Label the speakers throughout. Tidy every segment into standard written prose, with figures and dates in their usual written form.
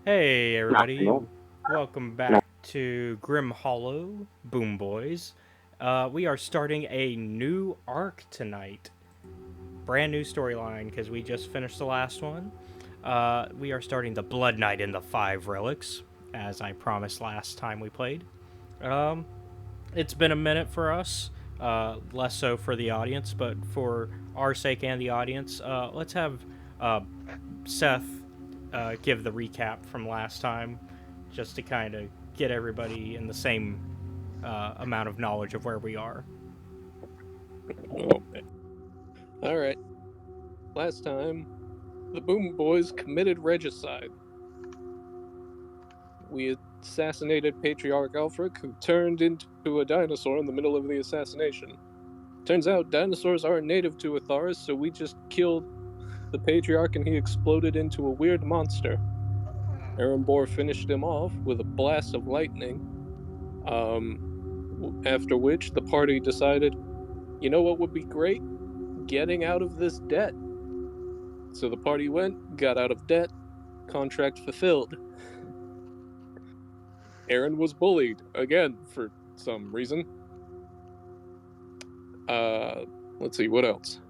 Speaker 1: Hey everybody,
Speaker 2: National.
Speaker 1: welcome back to Grim Hollow Boom Boys. We are starting a new arc tonight. Brand new storyline because we just finished the last one. We are starting the Blood Knight in the Five Relics, as I promised last time we played. Um, it's been a minute for us, less so for the audience, but for our sake and the audience, let's have uh, Seth give the recap from last time, just to kind of get everybody in the same amount of knowledge of where we are.
Speaker 3: Okay. All right. Last time, the Boom Boys committed regicide. We assassinated Patriarch Alfric, who turned into a dinosaur in the middle of the assassination. Turns out dinosaurs aren't native to Atharis, so we just killed the Patriarch and he exploded into a weird monster. Erenbor finished him off with a blast of lightning. After which, the party decided, you know what would be great? Getting out of this debt. So the party went, got out of debt, contract fulfilled. Aren was bullied again for some reason. Uh, let's see what else.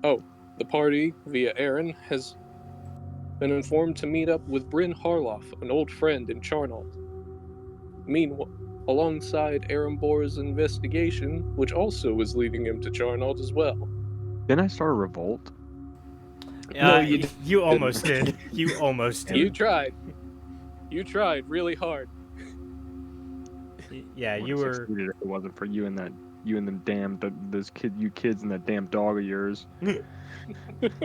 Speaker 3: Oh, the party via Aren has been informed to meet up with Bryn Harloff, an old friend in Charneault. Meanwhile, alongside Erenbor's investigation, which also is leading him to Charneault as well.
Speaker 2: Didn't I start a revolt?
Speaker 3: No, you
Speaker 1: You
Speaker 3: didn't.
Speaker 1: almost did. You almost
Speaker 3: You
Speaker 1: did.
Speaker 3: tried. You tried really hard.
Speaker 1: Yeah,
Speaker 2: Would
Speaker 1: you
Speaker 2: have
Speaker 1: were.
Speaker 2: succeeded if it wasn't for you and them damn, you kids and that damn dog of yours.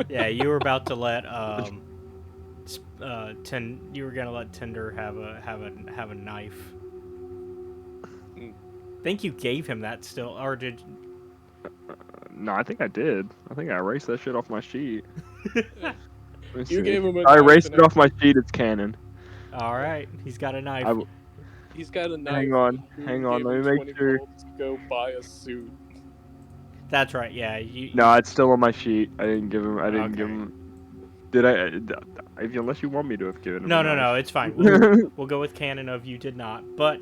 Speaker 1: Yeah, you were about to let you were gonna let Tinder have a knife. Think you gave him that still, or did?
Speaker 2: No, I think I did. I think I erased that shit off my sheet. Let me
Speaker 3: You
Speaker 2: see.
Speaker 3: gave him a
Speaker 2: I
Speaker 3: knife
Speaker 2: erased
Speaker 3: and
Speaker 2: it off my
Speaker 3: everything.
Speaker 2: sheet. It's canon.
Speaker 1: All right, he's got a
Speaker 2: I
Speaker 1: knife.
Speaker 2: w-
Speaker 3: He's got a
Speaker 2: hang
Speaker 3: knife,
Speaker 2: on,
Speaker 3: and Boone
Speaker 2: hang on.
Speaker 3: gave
Speaker 2: Let
Speaker 3: him
Speaker 2: me make
Speaker 3: 20
Speaker 2: sure.
Speaker 3: gold to go buy a suit.
Speaker 1: That's right. Yeah, you
Speaker 2: No, it's still on my sheet. I didn't give him. I didn't give
Speaker 1: okay.
Speaker 2: him. Did I? Unless you want me to have given him a
Speaker 1: No,
Speaker 2: knife.
Speaker 1: it's fine. We'll go with canon of you did not, but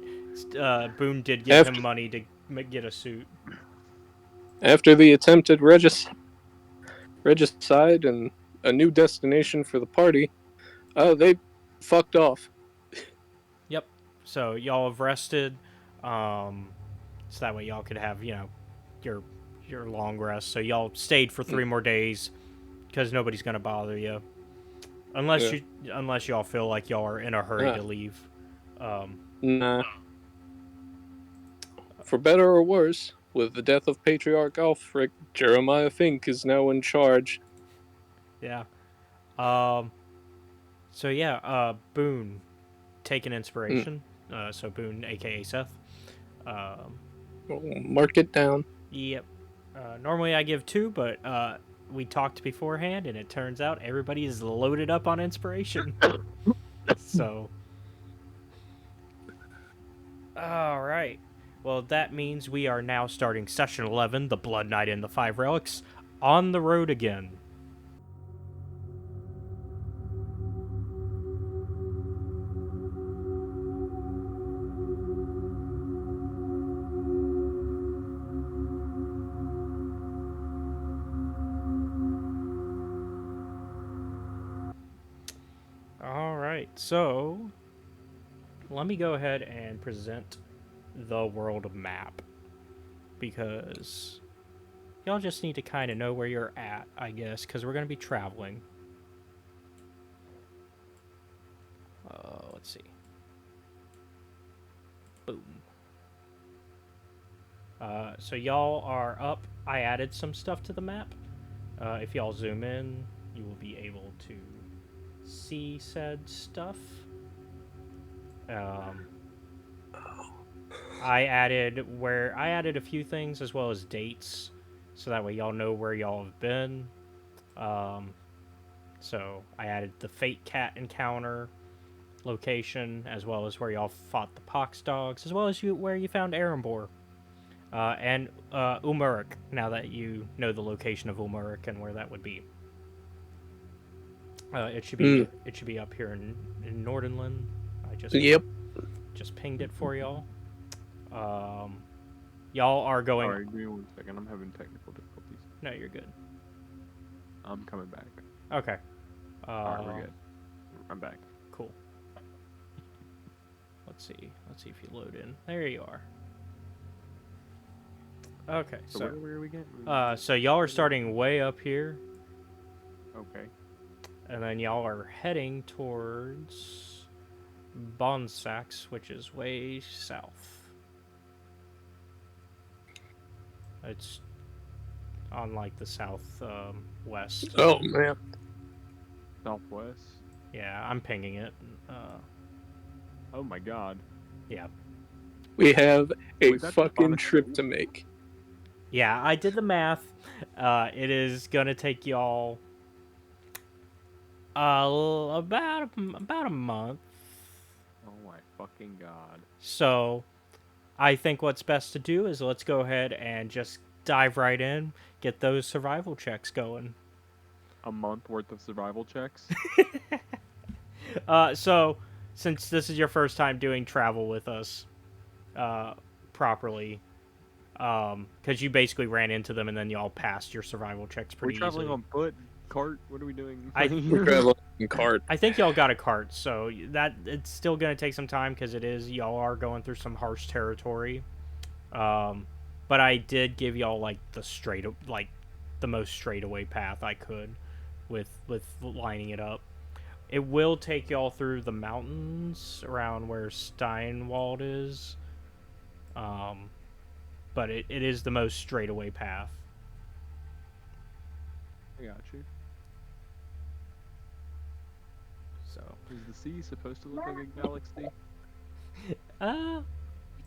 Speaker 1: Boone did give him
Speaker 3: After
Speaker 1: money to get a suit.
Speaker 3: after the attempted regicide and a new destination for the party, they fucked off.
Speaker 1: Yep. So y'all have rested, um, so that way y'all could have your your long rest. So y'all stayed for
Speaker 3: Mm,
Speaker 1: 3 more days because nobody's gonna bother you
Speaker 3: yeah.
Speaker 1: unless y'all feel like y'all are in a hurry
Speaker 3: Ah,
Speaker 1: to leave. Um,
Speaker 3: nah. For better or worse, with the death of Patriarch Alfric, Jeremiah Fink is now in charge.
Speaker 1: yeah. Um, so yeah. Boone taking
Speaker 3: Mm,
Speaker 1: inspiration. So Boone, aka Seth. Um,
Speaker 3: mark it down.
Speaker 1: Yep. Normally I give two, but we talked beforehand, and it turns out everybody is loaded up on inspiration. So, all right. Well, that means we are now starting session 11, the Blood Knight and the Five Relics, on the road again. All right. So, let me go ahead and present the world map because y'all just need to kind of know where you're at, I guess, because we're going to be traveling. Let's see. Boom. So y'all are up. I added some stuff to the map. If y'all zoom in, you will be able to see said stuff. Um, I added a few things as well as dates, so that way y'all know where y'all have been. Um, so I added the Fate Cat encounter location, as well as where y'all fought the Pox dogs, as well as where you found Erenbor. And Ulmirac, now that you know the location of Ulmirac and where that would be. It should be up here in Nordenland. I just pinged it for y'all. Y'all are going.
Speaker 2: Sorry, give me 1 second. I'm having technical difficulties.
Speaker 1: No, you're good.
Speaker 2: I'm coming back.
Speaker 1: Okay.
Speaker 2: Alright, we're good. I'm back.
Speaker 1: Cool. Let's see if you load in. There you are. Okay,
Speaker 2: So where are we getting?
Speaker 1: so y'all are starting way up here,
Speaker 2: Okay.
Speaker 1: and then y'all are heading towards Bonsax, which is way south. It's on like the south west.
Speaker 3: Oh man.
Speaker 2: Southwest.
Speaker 1: Yeah, I'm pinging it.
Speaker 2: Oh my god.
Speaker 1: Yeah.
Speaker 3: We have a
Speaker 2: Was that the
Speaker 3: fucking
Speaker 2: bonus
Speaker 3: trip
Speaker 2: stage?
Speaker 3: to make.
Speaker 1: Yeah, I did the math. It is gonna take y'all about a month.
Speaker 2: Oh my fucking god.
Speaker 1: So, I think what's best to do is let's go ahead and just dive right in, get those survival checks going.
Speaker 2: A month worth of survival checks?
Speaker 1: So, since this is your first time doing travel with us, properly, because you basically ran into them and then y'all passed your survival checks
Speaker 2: We're
Speaker 1: pretty
Speaker 2: traveling
Speaker 1: easily.
Speaker 2: on foot? Cart? What are we doing?
Speaker 3: We're traveling in cart.
Speaker 1: I think y'all got a cart, so that it's still gonna take some time because y'all are going through some harsh territory. But I did give y'all like the most straightaway path I could, with lining it up. It will take y'all through the mountains around where Steinwald is. But it is the most straightaway path.
Speaker 2: I got you.
Speaker 1: So,
Speaker 2: Is the sea supposed to look like a galaxy?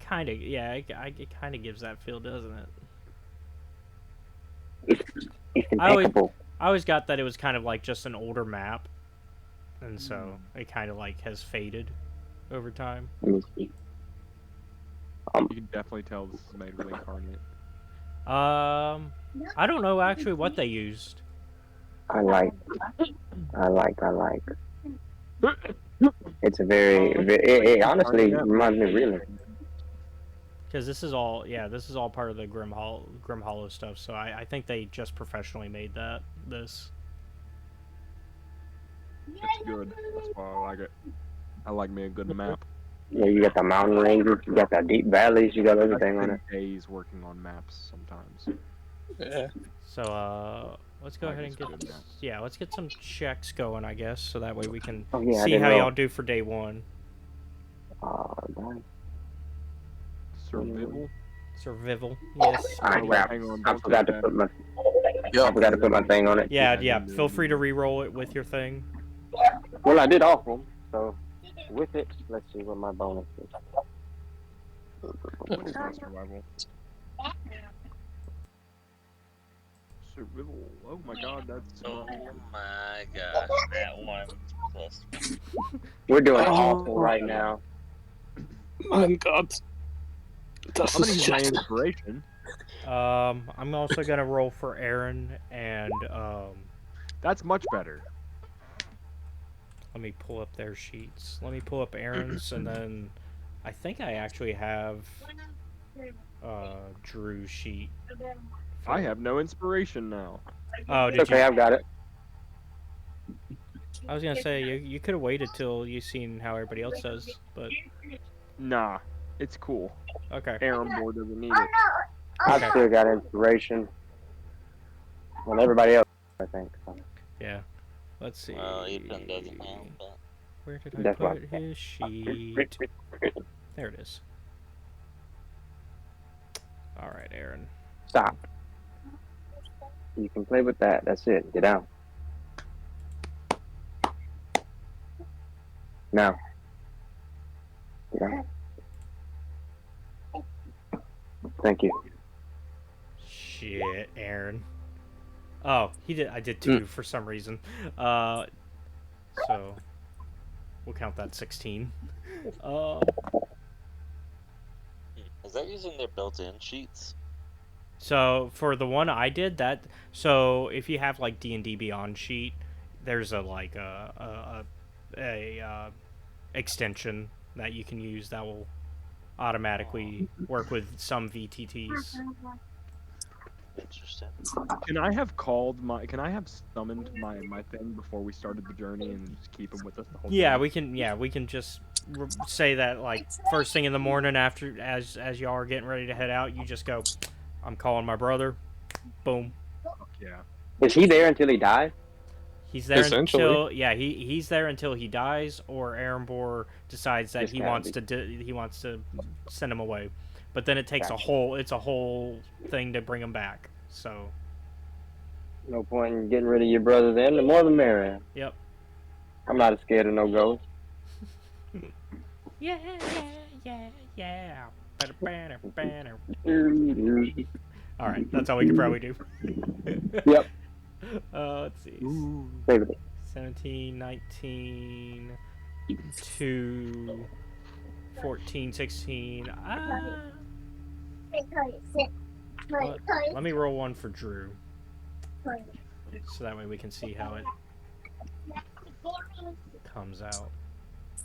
Speaker 1: kind of, yeah, it kind of gives that feel, doesn't it?
Speaker 4: It's
Speaker 1: I
Speaker 4: impeccable.
Speaker 1: always got that it was kind of like just an older map, and so it kind of like has faded over time.
Speaker 4: Let me see.
Speaker 2: You can definitely tell this is made with Incarnate.
Speaker 1: I don't know actually what they used.
Speaker 4: I like. It's a it honestly reminds me of Relics.
Speaker 1: Because this is all part of the Grim Hollow stuff. So I think they just professionally made this.
Speaker 2: It's good. That's why I like it. I like me a good map.
Speaker 4: Yeah, you got the mountain ranges, you got the deep valleys, you got everything on it.
Speaker 2: Days working on maps sometimes.
Speaker 3: Yeah.
Speaker 1: So let's go ahead and let's get some checks going, I guess, so that way we can
Speaker 4: Oh, yeah, I
Speaker 1: see
Speaker 4: didn't
Speaker 1: how
Speaker 4: know.
Speaker 1: y'all do for day one.
Speaker 4: Nice.
Speaker 2: Survival?
Speaker 1: Yes.
Speaker 4: Alright,
Speaker 2: Oh,
Speaker 4: crap.
Speaker 2: hang on,
Speaker 4: I
Speaker 2: don't
Speaker 4: forgot
Speaker 2: take
Speaker 4: to put my
Speaker 3: Yeah.
Speaker 4: I forgot to put my thing on it.
Speaker 1: Yeah. Feel free to re-roll it with your thing.
Speaker 4: Well, I did all of them, so with it, let's see what my bonus is.
Speaker 2: What is that survival? Survival. Oh my god, that's
Speaker 5: Oh my gosh, that one plus.
Speaker 4: We're doing awful right now.
Speaker 3: My God. Das
Speaker 2: I'm gonna
Speaker 3: ist
Speaker 2: use my
Speaker 3: just...
Speaker 2: inspiration.
Speaker 1: I'm also gonna roll for Aren, and
Speaker 2: That's much better.
Speaker 1: let me pull up their sheets. Let me pull up Aren's, and then I think I actually have Drew's sheet.
Speaker 2: I have no inspiration now.
Speaker 1: Oh,
Speaker 4: It's
Speaker 1: did
Speaker 4: okay,
Speaker 1: you?
Speaker 4: I've got it.
Speaker 1: I was gonna say you could have waited till you seen how everybody else does, but
Speaker 2: Nah, it's cool.
Speaker 1: okay.
Speaker 2: Aaron board doesn't need it.
Speaker 4: I've
Speaker 1: Okay.
Speaker 4: still got inspiration. Well, everybody else, I think. So.
Speaker 1: Yeah. Let's see.
Speaker 5: Well, Ethan doesn't have, but
Speaker 1: Where did I
Speaker 4: That's
Speaker 1: put
Speaker 4: right.
Speaker 1: his sheet? There it is. All right, Aren.
Speaker 4: Stop. You can play with that. That's it. Get out. Now. Get out. Thank you.
Speaker 1: Shit, Aren. Oh, he did. I did 2 for some reason. So we'll count that 16.
Speaker 5: is that using their built-in sheets?
Speaker 1: So for the one I did, so if you have like D&D Beyond sheet, there's a extension that you can use that will automatically work with some VTTs.
Speaker 5: Interesting.
Speaker 2: Can I have summoned my thing before we started the journey and just keep him with us the whole
Speaker 1: Yeah,
Speaker 2: time?
Speaker 1: we can. Yeah, we can just say that like first thing in the morning after as y'all are getting ready to head out, you just go, "I'm calling my brother." Boom.
Speaker 2: Yeah.
Speaker 4: Is he there until he dies?
Speaker 1: He's there
Speaker 3: Essentially.
Speaker 1: until he's there until he dies, or Erenbor decides that
Speaker 4: Just
Speaker 1: he
Speaker 4: gotta
Speaker 1: wants
Speaker 4: be-
Speaker 1: to send him away. But then it takes
Speaker 4: Gotcha.
Speaker 1: a whole thing to bring him back. So
Speaker 4: No point in getting rid of your brother then. The more the merrier.
Speaker 1: yep.
Speaker 4: I'm not scared of no ghosts.
Speaker 1: Yeah. All right, that's all we could probably do.
Speaker 4: Yep.
Speaker 1: Let's see.
Speaker 2: Ooh.
Speaker 4: Favorite.
Speaker 1: 17, 19, 2, 14, 16. Let me roll one for Drew. So that way we can see how it comes out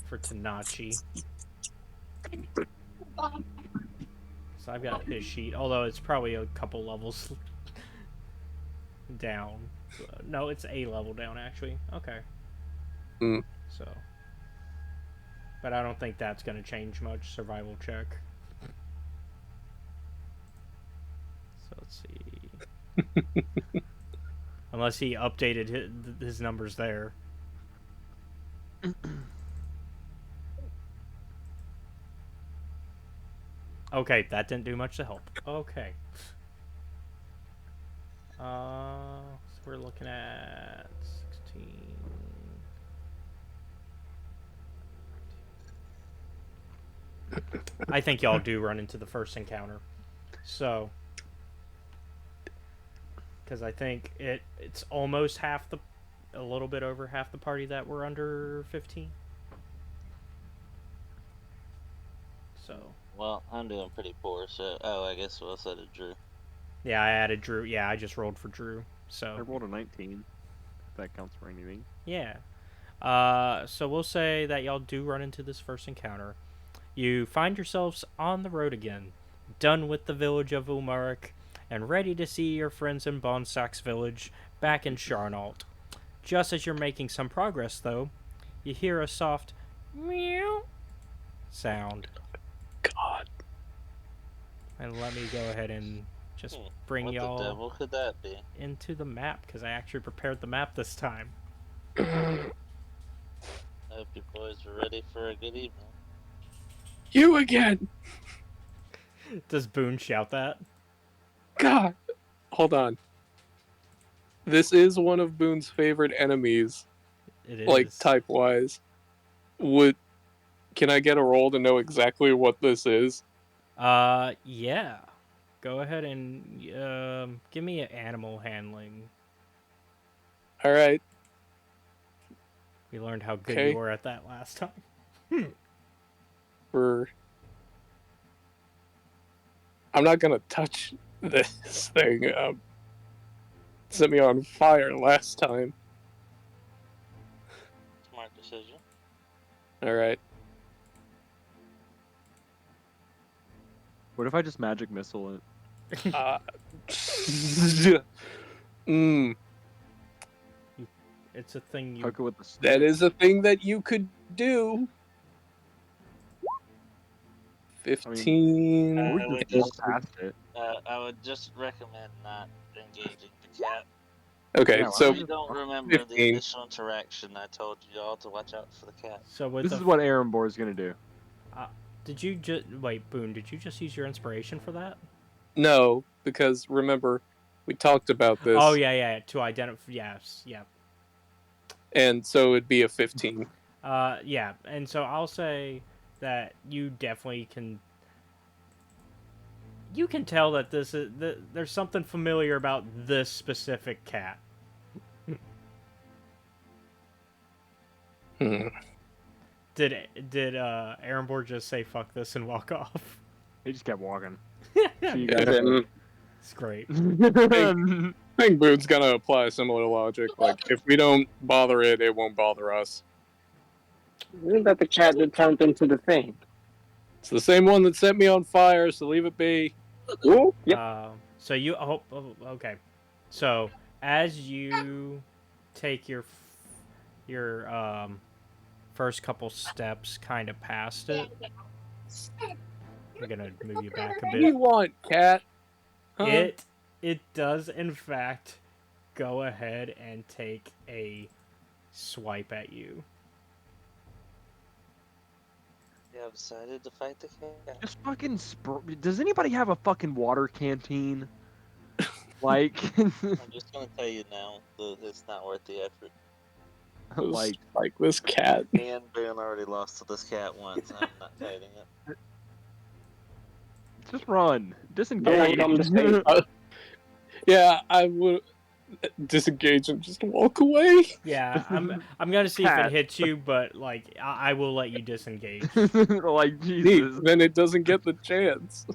Speaker 1: for Tanachi. So I've got his sheet, although it's probably a couple levels down. No, it's a level down actually. Okay.
Speaker 3: Mm.
Speaker 1: So, but I don't think that's going to change much. Survival check. So let's see. Unless he updated his numbers there. Okay, that didn't do much to help. Okay. So we're looking at 16. I think y'all do run into the first encounter. So, because I think it's almost a little bit over half the party that were under 15. So.
Speaker 5: Well, I'm doing pretty poor, so... Oh, I guess we'll set it Drew.
Speaker 1: Yeah, I added Drew. Yeah, I just rolled for Drew.
Speaker 2: I
Speaker 1: So.
Speaker 2: rolled a 19. If that counts for anything.
Speaker 1: Yeah. So we'll say that y'all do run into this first encounter. You find yourselves on the road again, done with the village of Ulmirac, and ready to see your friends in Bonsak's village back in Charneault. Just as you're making some progress, though, you hear a soft meow sound.
Speaker 3: God.
Speaker 1: And let me go ahead and just bring
Speaker 5: What the
Speaker 1: y'all
Speaker 5: devil could that be?
Speaker 1: into the map, because I actually prepared the map this time.
Speaker 5: I hope you boys are ready for a good evening.
Speaker 3: You again!
Speaker 1: Does Boone shout that?
Speaker 3: God! Hold on. This is one of Boone's favorite enemies,
Speaker 1: It is.
Speaker 3: like, type-wise. Can I get a roll to know exactly what this is?
Speaker 1: Yeah. Go ahead and give me an animal handling.
Speaker 3: Alright.
Speaker 1: We learned how good
Speaker 3: Okay.
Speaker 1: you were at that last time.
Speaker 3: I'm not gonna touch this thing. Set me on fire last time.
Speaker 5: Smart decision.
Speaker 3: Alright.
Speaker 2: What if I just magic missile it?
Speaker 1: It's a thing you.
Speaker 2: Hook it with the stick?
Speaker 3: That is a thing that you could do. 15.
Speaker 5: I
Speaker 2: Or we
Speaker 5: would
Speaker 2: just
Speaker 5: just,
Speaker 2: past it.
Speaker 5: I would just recommend not engaging the cat.
Speaker 3: Okay,
Speaker 2: Yeah,
Speaker 3: so
Speaker 5: If you don't remember the
Speaker 3: 15.
Speaker 5: initial interaction, I told you all to watch out for the cat.
Speaker 1: So with
Speaker 2: This
Speaker 1: the.
Speaker 2: is what Erenbor is gonna do.
Speaker 1: Did you just wait, Boone? Did you just use your inspiration for that?
Speaker 3: No, because remember, we talked about this.
Speaker 1: Oh yeah. To identify. Yes. Yeah.
Speaker 3: And so it'd be a 15.
Speaker 1: Yeah. And so I'll say that you definitely can. You can tell that there's something familiar about this specific cat. Did Erenbor just say fuck this and walk off?
Speaker 2: He just kept walking.
Speaker 1: Yeah,
Speaker 2: See you
Speaker 3: Yeah.
Speaker 2: guys.
Speaker 1: it's great.
Speaker 3: think Boone's gonna apply similar logic. Like, if we don't bother it, it won't bother us.
Speaker 4: Isn't that the cat that turned into the thing?
Speaker 3: It's the same one that set me on fire, so leave it be.
Speaker 4: Ooh, yep.
Speaker 1: So you okay. So as you take your first couple steps kind of past it, I'm gonna move you back a
Speaker 3: What do you
Speaker 1: bit.
Speaker 3: want, cat? Huh?
Speaker 1: It does in fact go ahead and take a swipe at you.
Speaker 5: Yeah, I've decided to fight the cat.
Speaker 2: Just fucking does anybody have a fucking water canteen? Like,
Speaker 5: I'm just gonna tell you now that it's not worth the effort.
Speaker 2: like
Speaker 3: this cat.
Speaker 5: Me and Bryn already lost to this cat once. I'm not fighting it.
Speaker 2: just run,
Speaker 4: Don't
Speaker 2: disengage.
Speaker 4: come to save.
Speaker 3: Yeah, I would disengage and just walk away.
Speaker 1: Yeah, I'm gonna see if it
Speaker 2: Cat.
Speaker 1: hits you, but like I will let you disengage.
Speaker 2: Like
Speaker 3: Neat.
Speaker 2: Jesus.
Speaker 3: Then it doesn't get the chance.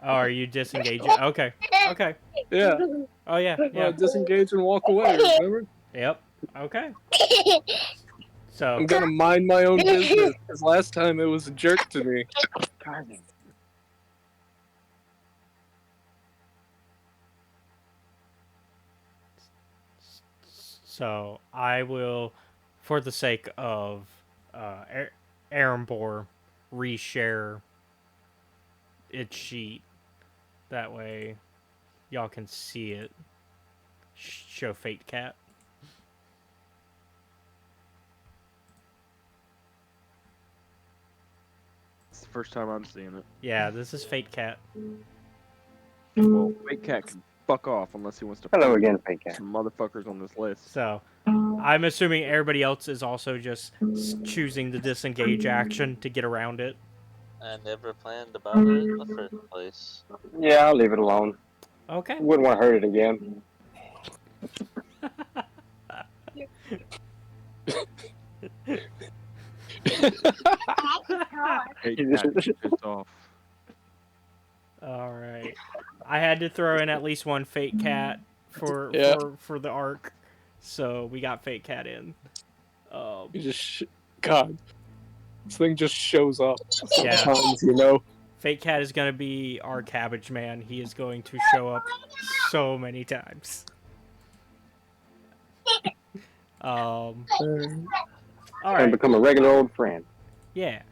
Speaker 1: Oh, are you disengaging? Okay.
Speaker 3: Yeah.
Speaker 1: Oh yeah, yeah.
Speaker 3: Disengage and walk away, remember?
Speaker 1: Yep. Okay. So
Speaker 3: I'm gonna mind my own business, because last time it was a jerk to me.
Speaker 1: So I will, for the sake of Aren reshare its sheet. That way, y'all can see it. Show Fate Cat.
Speaker 2: It's the first time I'm seeing it.
Speaker 1: Yeah, this is Fate Cat.
Speaker 2: Well, Fake Cat can fuck off unless he wants to.
Speaker 4: Hello
Speaker 2: fight
Speaker 4: again, fake cat.
Speaker 2: some motherfuckers on this list.
Speaker 1: So I'm assuming everybody else is also just choosing the disengage action to get around it.
Speaker 5: I never planned to bother it in the first place.
Speaker 4: Yeah, I'll leave it alone.
Speaker 1: Okay.
Speaker 4: Wouldn't want to hurt it again.
Speaker 2: Fake Cat gets pissed off.
Speaker 1: All right. I had to throw in at least one Fate Cat for the arc, so we got Fate Cat in.
Speaker 3: You just, God, this thing just shows up
Speaker 1: Yeah.
Speaker 3: sometimes, you know?
Speaker 1: Fate Cat is going to be our cabbage man. He is going to show up so many times. All
Speaker 4: And
Speaker 1: right.
Speaker 4: become a regular old friend.
Speaker 1: Yeah.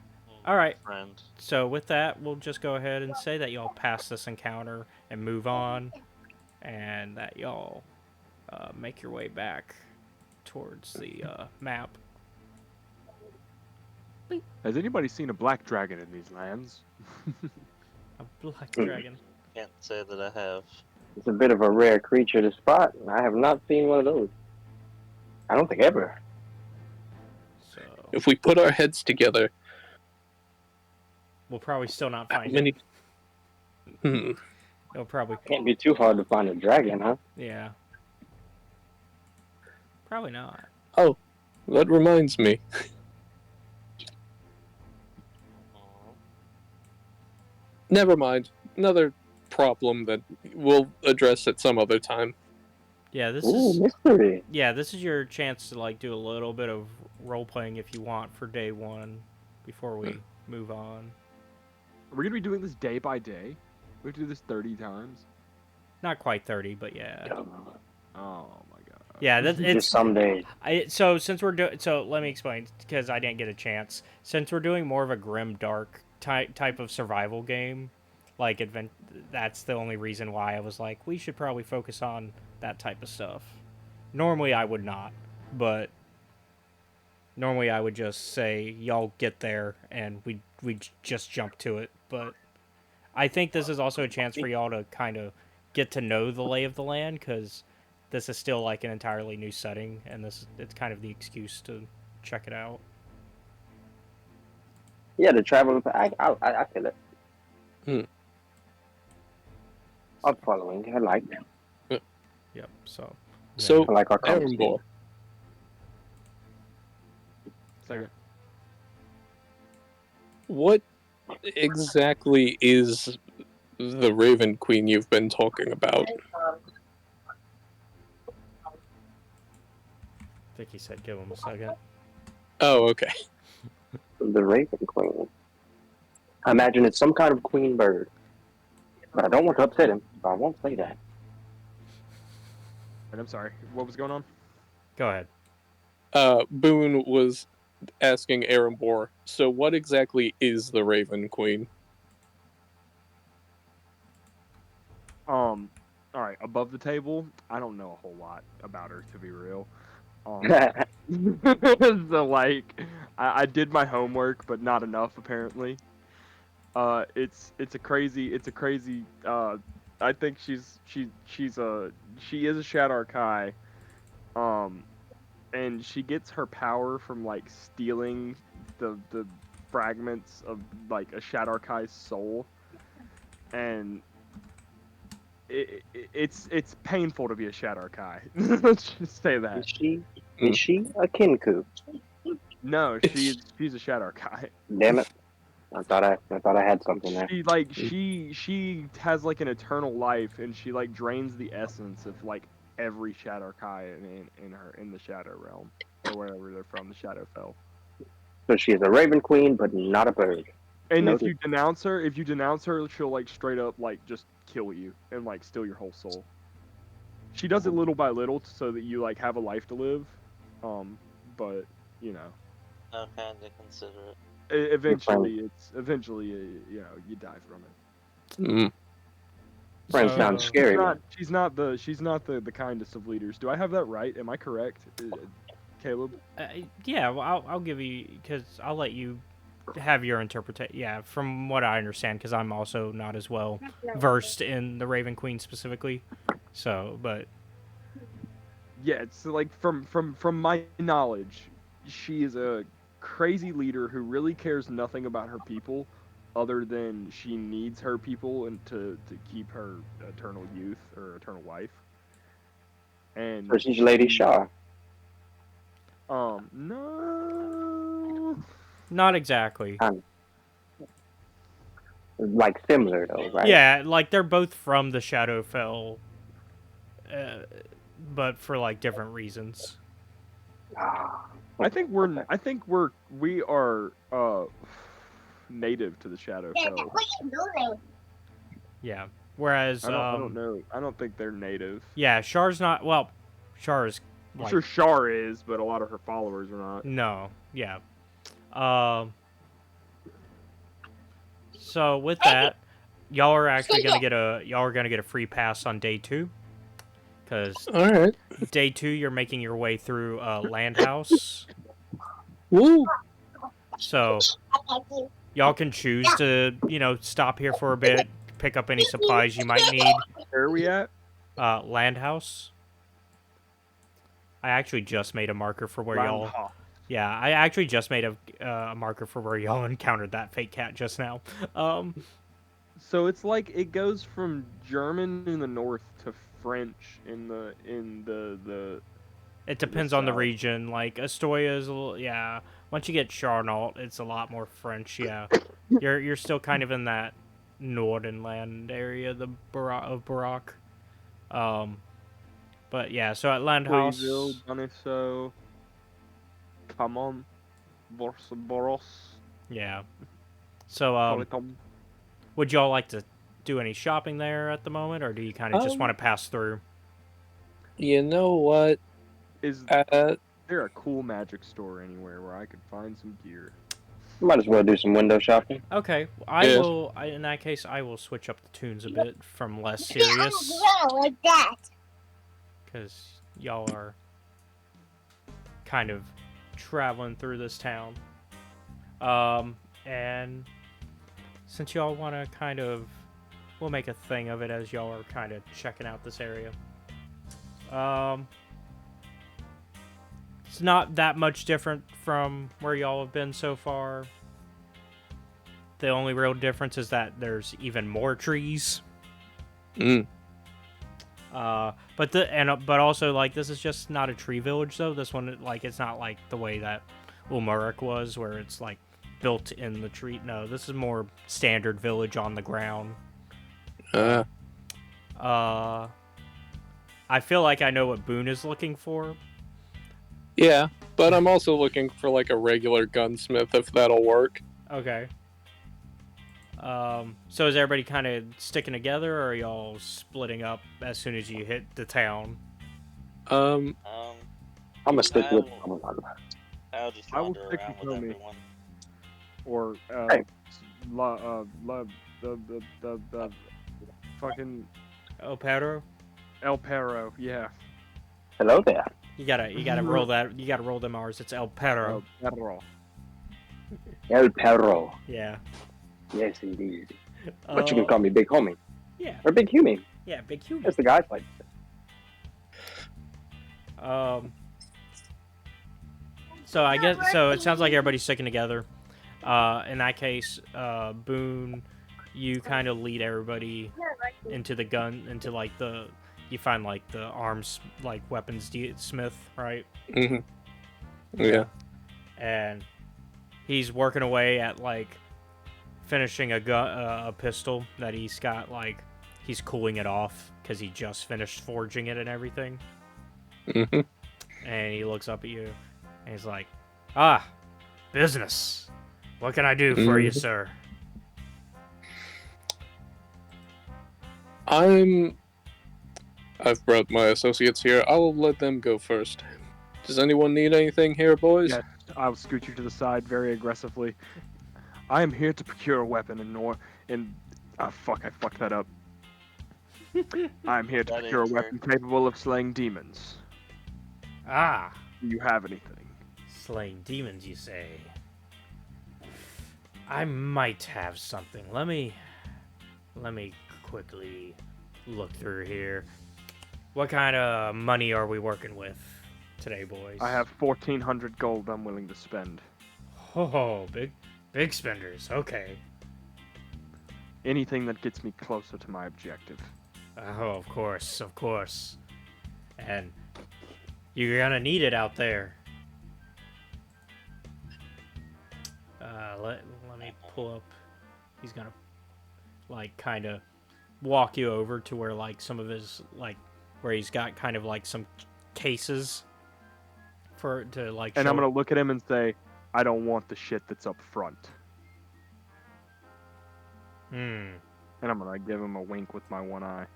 Speaker 1: All right.
Speaker 5: Friend.
Speaker 1: So with that, we'll just go ahead and say that y'all pass this encounter and move on, and that y'all make your way back towards the map.
Speaker 2: Has anybody seen a black dragon in these lands?
Speaker 1: A black dragon.
Speaker 5: Can't say that I have.
Speaker 4: It's a bit of a rare creature to spot. I have not seen one of those. I don't think ever.
Speaker 1: So
Speaker 3: If we put our heads together,
Speaker 1: we'll probably still not find it.
Speaker 3: many.
Speaker 1: It'll probably,
Speaker 4: Can't be too hard to find a dragon, huh?
Speaker 1: yeah. Probably not.
Speaker 3: Oh, that reminds me. Never mind. Another problem that we'll address at some other time.
Speaker 1: Yeah, this
Speaker 4: Ooh,
Speaker 1: is
Speaker 4: mystery.
Speaker 1: this is your chance to like do a little bit of role playing if you want for day one before we move on.
Speaker 2: Are we gonna be doing this day by day? We have to do this 30 times.
Speaker 1: Not quite 30, but yeah.
Speaker 2: Oh my god.
Speaker 1: Yeah,
Speaker 4: Just
Speaker 1: it's
Speaker 4: someday.
Speaker 1: so since we're doing, so let me explain because I didn't get a chance. Since we're doing more of a grim dark type of survival game, like that's the only reason why I was like we should probably focus on that type of stuff. Normally I would not, but normally I would just say y'all get there and we just jump to it. But I think this is also a chance for y'all to kind of get to know the lay of the land because this is still like an entirely new setting, and it's kind of the excuse to check it out.
Speaker 4: Yeah, the travel. I feel it. I'm following. I like them.
Speaker 1: Yep. So
Speaker 3: So,
Speaker 4: I like our
Speaker 3: Aren
Speaker 4: conversation.
Speaker 3: boy,
Speaker 2: Second.
Speaker 3: what exactly is the Raven Queen you've been talking about?
Speaker 1: Vicky said give him a second.
Speaker 3: Oh, okay.
Speaker 4: The Raven Queen. I imagine it's some kind of queen bird. But I don't want to upset him, so I won't say that.
Speaker 2: And I'm sorry, what was going on?
Speaker 1: Go ahead.
Speaker 3: Boone was asking Aren, so what exactly is the Raven Queen?
Speaker 2: All right, above the table, I don't know a whole lot about her, to be real. So like, I did my homework, but not enough apparently. It's a crazy. I think she is a Shadow Kai. And she gets her power from like stealing the fragments of like a Shadow Kai's soul, and it's painful to be a Shadow Kai. Let's just say that.
Speaker 4: Is she a Kinku?
Speaker 2: No, she's a Shadow Kai.
Speaker 4: Damn it! I thought I had something there.
Speaker 2: She has like an eternal life, and she like drains the essence of like every Shadow Kai in the Shadow Realm or wherever they're from, the Shadowfell.
Speaker 4: So she is a Raven Queen, but not a bird.
Speaker 2: And
Speaker 4: Noted.
Speaker 2: if you denounce her, she'll like straight up like just kill you and like steal your whole soul. She does it little by little so that you like have a life to live. But you know,
Speaker 5: How kind to consider it.
Speaker 2: eventually you die from it.
Speaker 3: Mm.
Speaker 4: Friend
Speaker 1: So-
Speaker 4: sounds scary.
Speaker 2: She's not the kindest of leaders. Do I have that right? Am I correct, Caleb?
Speaker 1: Yeah, well, I'll give you, because I'll let you have your interpretation. Yeah, from what I understand, because I'm also not as well versed in the Raven Queen specifically. So, but
Speaker 2: Yeah, it's like from my knowledge, she is a crazy leader who really cares nothing about her people, other than she needs her people and to keep her eternal youth or eternal life. And
Speaker 4: So she's Lady Shaw.
Speaker 2: No.
Speaker 1: not exactly.
Speaker 4: Like similar though, right?
Speaker 1: Yeah, like they're both from the Shadowfell, but for like different reasons.
Speaker 4: Ah,
Speaker 2: I think we are native to the Shadowfell.
Speaker 1: Yeah. Whereas,
Speaker 2: I don't know. I don't think they're native.
Speaker 1: yeah, Char's not. Well, Char's
Speaker 2: I'm
Speaker 1: like
Speaker 2: sure Shar is, but a lot of her followers are not.
Speaker 1: no. Yeah. So with that, y'all are actually gonna get a free pass on day 2, because
Speaker 3: All right.
Speaker 1: day 2 you're making your way through Landhouse.
Speaker 3: Woo.
Speaker 1: So y'all can choose to stop here for a bit, pick up any supplies you might need.
Speaker 2: Where are we at?
Speaker 1: Landhouse. I actually just made a marker for where y'all.
Speaker 2: Landhouse.
Speaker 1: Yeah, I actually just made a marker for where y'all encountered that fake cat just now.
Speaker 2: So it's like it goes from German in the north to French in the
Speaker 1: It depends on the
Speaker 2: south.
Speaker 1: region. Like Astoria is a little, yeah. Once you get Charneault, it's a lot more French. Yeah, you're still kind of in that northern land area, the Barak. But yeah, so at Landhouse.
Speaker 2: Louisville, Doniso, Camon, Boros,
Speaker 1: Yeah. So
Speaker 2: Politom.
Speaker 1: would y'all like to do any shopping there at the moment, or do you kind of just want to pass through?
Speaker 3: You know what?
Speaker 2: Is there a cool magic store anywhere where I could find some gear?
Speaker 4: might as well do some window shopping.
Speaker 1: Okay,
Speaker 3: Yeah.
Speaker 1: in that case, I will switch up the tunes a bit from less serious,
Speaker 6: like that.
Speaker 1: because y'all are kind of traveling through this town. And since y'all want to we'll make a thing of it as y'all are kind of checking out this area. It's not that much different from where y'all have been so far. The only real difference is that there's even more trees.
Speaker 3: Mm.
Speaker 1: But also, like, this is just not a tree village, though. This one, like, it's not like the way that Ulmirac was, where it's like built in the tree. No, this is more standard village on the ground. I feel like I know what Boone is looking for.
Speaker 3: Yeah, but I'm also looking for like a regular gunsmith if that'll work.
Speaker 1: Okay. So is everybody kind of sticking together, or are y'all splitting up as soon as you hit the town?
Speaker 3: Um,
Speaker 5: Um,
Speaker 4: I'm gonna stick with
Speaker 5: I'll,
Speaker 4: someone.
Speaker 5: I'll just
Speaker 2: I will
Speaker 5: wander
Speaker 2: stick
Speaker 5: around
Speaker 2: with
Speaker 5: with
Speaker 2: Tommy.
Speaker 5: everyone.
Speaker 2: Or
Speaker 4: Hey.
Speaker 2: the fucking
Speaker 1: Oh, Pedro,
Speaker 2: El Perro. Yeah.
Speaker 4: Hello there.
Speaker 1: you gotta roll that. You gotta roll them R's. It's El Perro.
Speaker 2: El Perro.
Speaker 4: El Perro.
Speaker 1: Yeah.
Speaker 4: Yes, indeed. But you can
Speaker 1: Uh,
Speaker 4: call me Big Homie.
Speaker 1: Yeah.
Speaker 4: Or Big Humie.
Speaker 1: Yeah, big human.
Speaker 4: That's the guy's like.
Speaker 1: So I guess it sounds like everybody's sticking together. In that case, Boone, you kind of lead everybody into you find like the arms, like weapons smith, right?
Speaker 3: mhm. Yeah.
Speaker 1: And he's working away at like finishing a pistol that he's got, like he's cooling it off because he just finished forging it and everything.
Speaker 3: hmm
Speaker 1: And he looks up at you and he's like, "Ah, business. What can I do for you, sir?"
Speaker 3: I've brought my associates here. I'll let them go first. Does anyone need anything here, boys?
Speaker 2: Yes, I'll scoot you to the side very aggressively. I am here to procure a weapon fuck, I fucked that up. I am here to
Speaker 5: That
Speaker 2: procure a
Speaker 5: ain't
Speaker 2: weapon capable of slaying demons.
Speaker 1: Ah,
Speaker 2: Do you have anything?
Speaker 1: slaying demons, you say? I might have something. Let me quickly look through here. What kind of money are we working with today, boys?
Speaker 2: I have 1,400 gold I'm willing to spend.
Speaker 1: Oh, big spenders. Okay.
Speaker 2: Anything that gets me closer to my objective.
Speaker 1: Oh, of course. And you're gonna need it out there. Let me pull up. He's gonna like kind of walk you over to where like some of his where he's got kind of like some cases to like.
Speaker 2: And
Speaker 1: show...
Speaker 2: I'm gonna look at him and say, I don't want the shit that's up front.
Speaker 1: Hmm.
Speaker 2: And I'm gonna give him a wink with my one eye.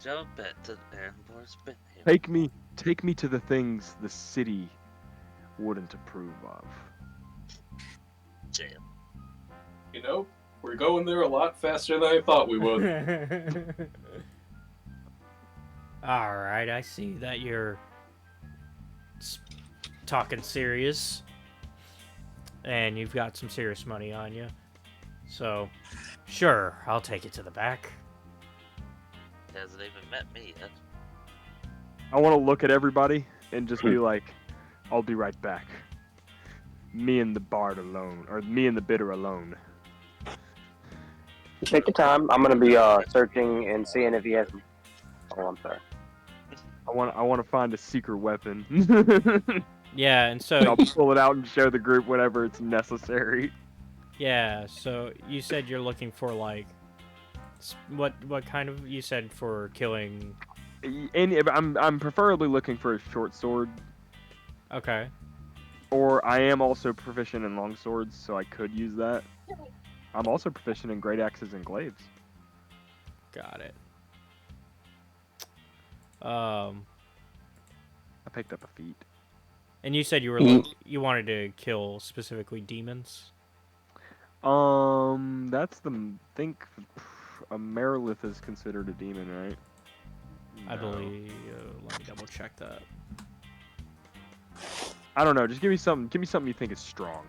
Speaker 5: Joe bet to Aaronbor's been here.
Speaker 2: Take me to the things the city wouldn't approve of.
Speaker 5: Jail.
Speaker 3: You know, we're going there a lot faster than I thought we would.
Speaker 1: All right, I see that you're talking serious, and you've got some serious money on you. So, sure, I'll take it to the back.
Speaker 5: He hasn't even met me yet.
Speaker 2: I want to look at everybody and just be like, I'll be right back. Me and the bard alone, or me and the bitter alone.
Speaker 4: Take your time. I'm gonna be searching and seeing if he has. Oh, I'm sorry.
Speaker 2: I want to find a secret weapon.
Speaker 1: Yeah, and so
Speaker 2: I'll pull it out and show the group whenever it's necessary.
Speaker 1: yeah, so you said you're looking for like what kind of, you said for killing.
Speaker 2: I'm preferably looking for a short sword,
Speaker 1: Okay.
Speaker 2: or I am also proficient in long swords, so I could use that. I'm also proficient in great axes and glaives.
Speaker 1: Got it.
Speaker 2: I picked up a feat.
Speaker 1: And you said you were you wanted to kill specifically demons.
Speaker 2: That's think a Merilith is considered a demon, right?
Speaker 1: I
Speaker 2: No.
Speaker 1: believe. Let me double check that.
Speaker 2: I don't know. Just give me something. Give me something you think is strong.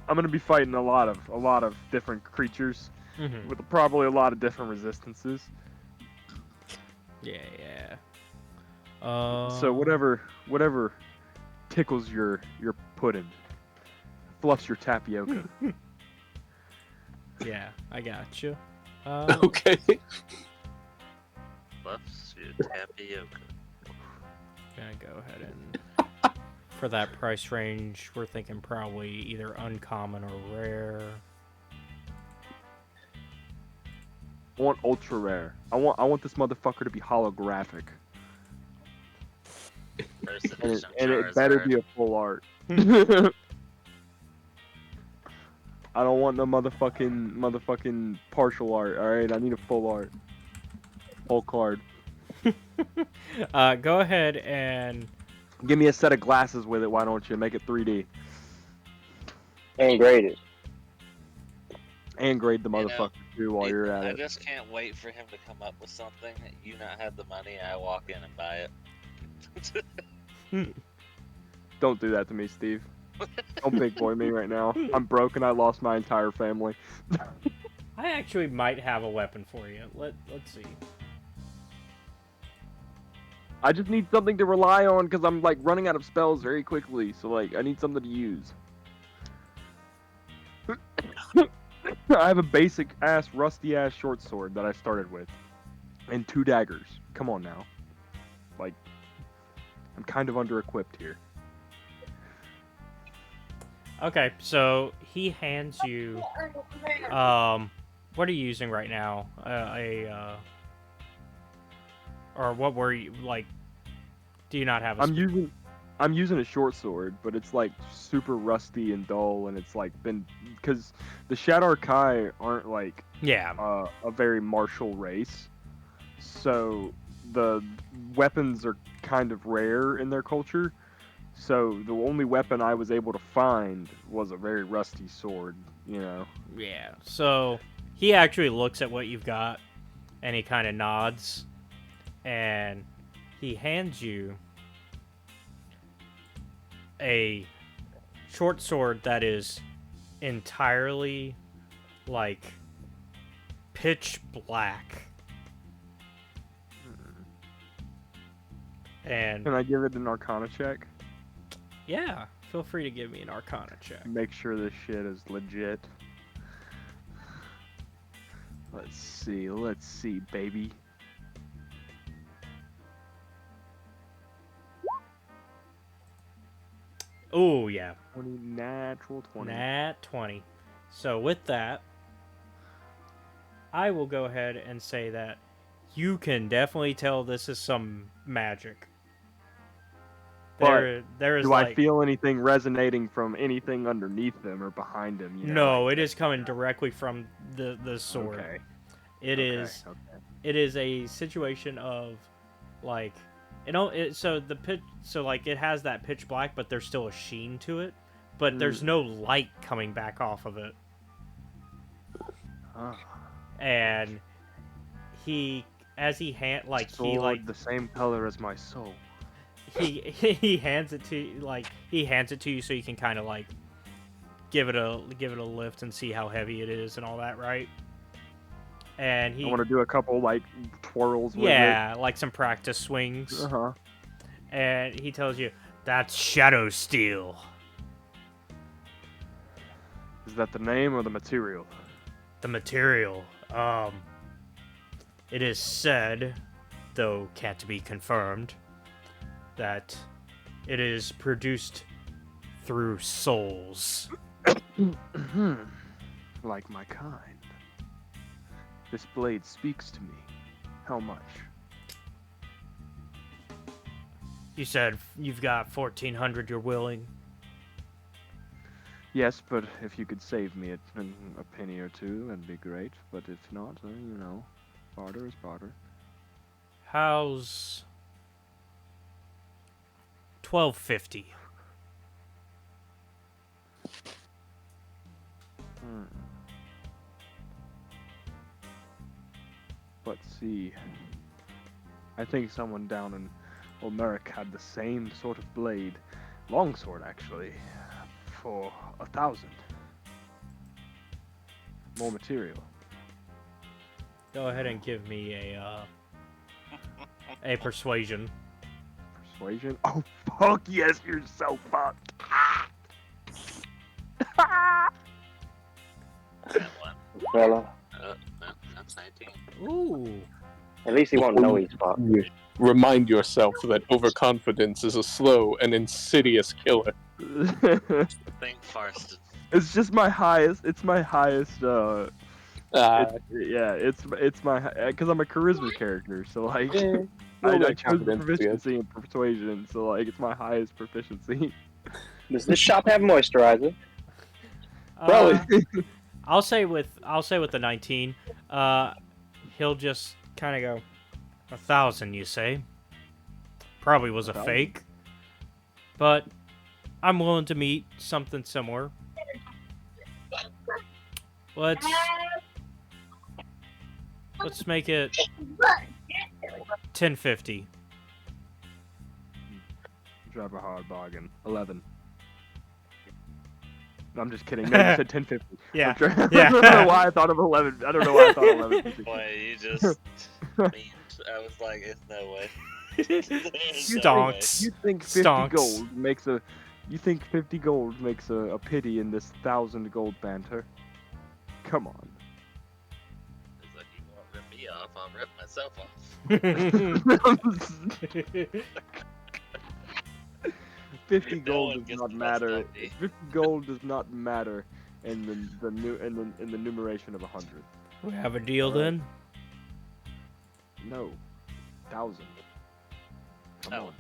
Speaker 2: I'm gonna be fighting a lot of different creatures
Speaker 1: Mm-hmm.
Speaker 2: with probably a lot of different resistances.
Speaker 1: Yeah.
Speaker 2: So whatever tickles your pudding, fluffs your tapioca.
Speaker 1: Yeah, I got you.
Speaker 3: Okay.
Speaker 5: Buffs your tapioca.
Speaker 1: Gonna go ahead and for that price range, we're thinking probably either uncommon or rare.
Speaker 2: I want ultra rare. I want this motherfucker to be holographic.
Speaker 5: First
Speaker 2: And
Speaker 5: edition
Speaker 2: it better
Speaker 5: Charizard.
Speaker 2: be a full art. I don't want no motherfucking partial art. All right, I need a full art, full card.
Speaker 1: Go ahead and
Speaker 2: Give me a set of glasses with it. Why don't you make it 3D
Speaker 4: And graded.
Speaker 2: and grade the
Speaker 5: You know,
Speaker 2: motherfucker too while you're at
Speaker 5: I
Speaker 2: it?
Speaker 5: just can't wait for him to come up with something. You not have the money, I walk in and buy it.
Speaker 2: Don't do that to me, Steve. Don't big boy me right now. I'm broke and I lost my entire family.
Speaker 1: I actually might have a weapon for you. Let's see.
Speaker 2: I just need something to rely on because I'm like running out of spells very quickly. So like I need something to use. I have a basic ass rusty ass short sword that I started with, and 2 daggers. Come on now. Like I'm kind of under equipped here.
Speaker 1: Okay, so he hands you. What are you using right now? Or what were you like? Do you not have a?
Speaker 2: I'm using a short sword, but it's like super rusty and dull, and it's like been because the Shadar Kai aren't like
Speaker 1: Yeah.
Speaker 2: a very martial race, so the weapons are kind of rare in their culture. So the only weapon I was able to find was a very rusty sword, you know.
Speaker 1: Yeah. So he actually looks at what you've got, and he kind of nods, and he hands you a short sword that is entirely like pitch black. And
Speaker 2: Can I give it an Arcana check?
Speaker 1: yeah, feel free to give me an Arcana check.
Speaker 2: Make sure this shit is legit. Let's see, baby.
Speaker 1: Oh yeah,
Speaker 2: 20, natural 20.
Speaker 1: nat 20. So with that, I will go ahead and say that you can definitely tell this is some magic. There is
Speaker 2: Do
Speaker 1: like
Speaker 2: I feel anything resonating from anything underneath them or behind them? You know,
Speaker 1: no,
Speaker 2: like
Speaker 1: it is coming directly from the sword.
Speaker 2: Okay.
Speaker 1: It is. It is a situation of like so the pitch so like it has that pitch black, but there's still a sheen to it, but there's no light coming back off of it. And he
Speaker 2: Sword the same color as my soul.
Speaker 1: he hands it to you so you can kind of like give it a lift and see how heavy it is and all that, right? And
Speaker 2: I want to do a couple like twirls with it.
Speaker 1: yeah, like some practice swings. And he tells you that's Shadow Steel.
Speaker 2: Is that the name or the material?
Speaker 1: The material. It is said, though can't be confirmed, that it is produced through souls.
Speaker 2: Like my kind. This blade speaks to me. How much?
Speaker 1: You said you've got 1,400 you're willing.
Speaker 2: Yes, but if you could save me a penny or two, that'd be great. But if not, you know, barter is barter.
Speaker 1: How's 1,250?
Speaker 2: Let's see. I think someone down in Ulmirac had the same sort of blade, longsword actually, for 1,000. More material.
Speaker 1: Go ahead and give me a persuasion.
Speaker 2: Persuasion? Oh fuck yes, you're so fucked.
Speaker 5: That one.
Speaker 4: Fella.
Speaker 5: No, that's 19.
Speaker 1: Ooh.
Speaker 4: At least he won't know he's fucked.
Speaker 3: Remind yourself that overconfidence is a slow and insidious killer.
Speaker 5: Think Farston.
Speaker 2: It's just my highest. It's my highest It's my because I'm a charisma character, so like
Speaker 3: Yeah,
Speaker 2: I
Speaker 3: roll that
Speaker 2: chose
Speaker 3: confidence,
Speaker 2: proficiency and persuasion, so like it's my highest proficiency.
Speaker 4: Does this shop have moisturizer?
Speaker 3: Probably.
Speaker 1: I'll say with the 19, he'll just kind of go, 1,000, you say? Probably was a
Speaker 2: 1,000?
Speaker 1: fake, but I'm willing to meet something similar. Let's make it 1050.
Speaker 2: Drive a hard bargain. 11. No, I'm just kidding. No, you said 1050.
Speaker 1: Yeah.
Speaker 2: I don't know why I thought of 11. I don't know why I thought 11.
Speaker 5: Boy, you just mean. I was like, it's no way.
Speaker 1: Stonks.
Speaker 2: You think 50
Speaker 1: Stonks.
Speaker 2: gold makes a? You think 50 gold makes a pity in this 1,000 gold banter? Come on.
Speaker 5: It's like, you won't rip me off, I'll rip myself off.
Speaker 2: 50
Speaker 5: No
Speaker 2: gold
Speaker 5: one
Speaker 2: does
Speaker 5: gets
Speaker 2: not
Speaker 5: the
Speaker 2: matter.
Speaker 5: best of me.
Speaker 2: 50 gold does not matter in the numeration of 100.
Speaker 1: We have a deal then?
Speaker 2: No, 1,000. Come
Speaker 5: Oh.
Speaker 2: on.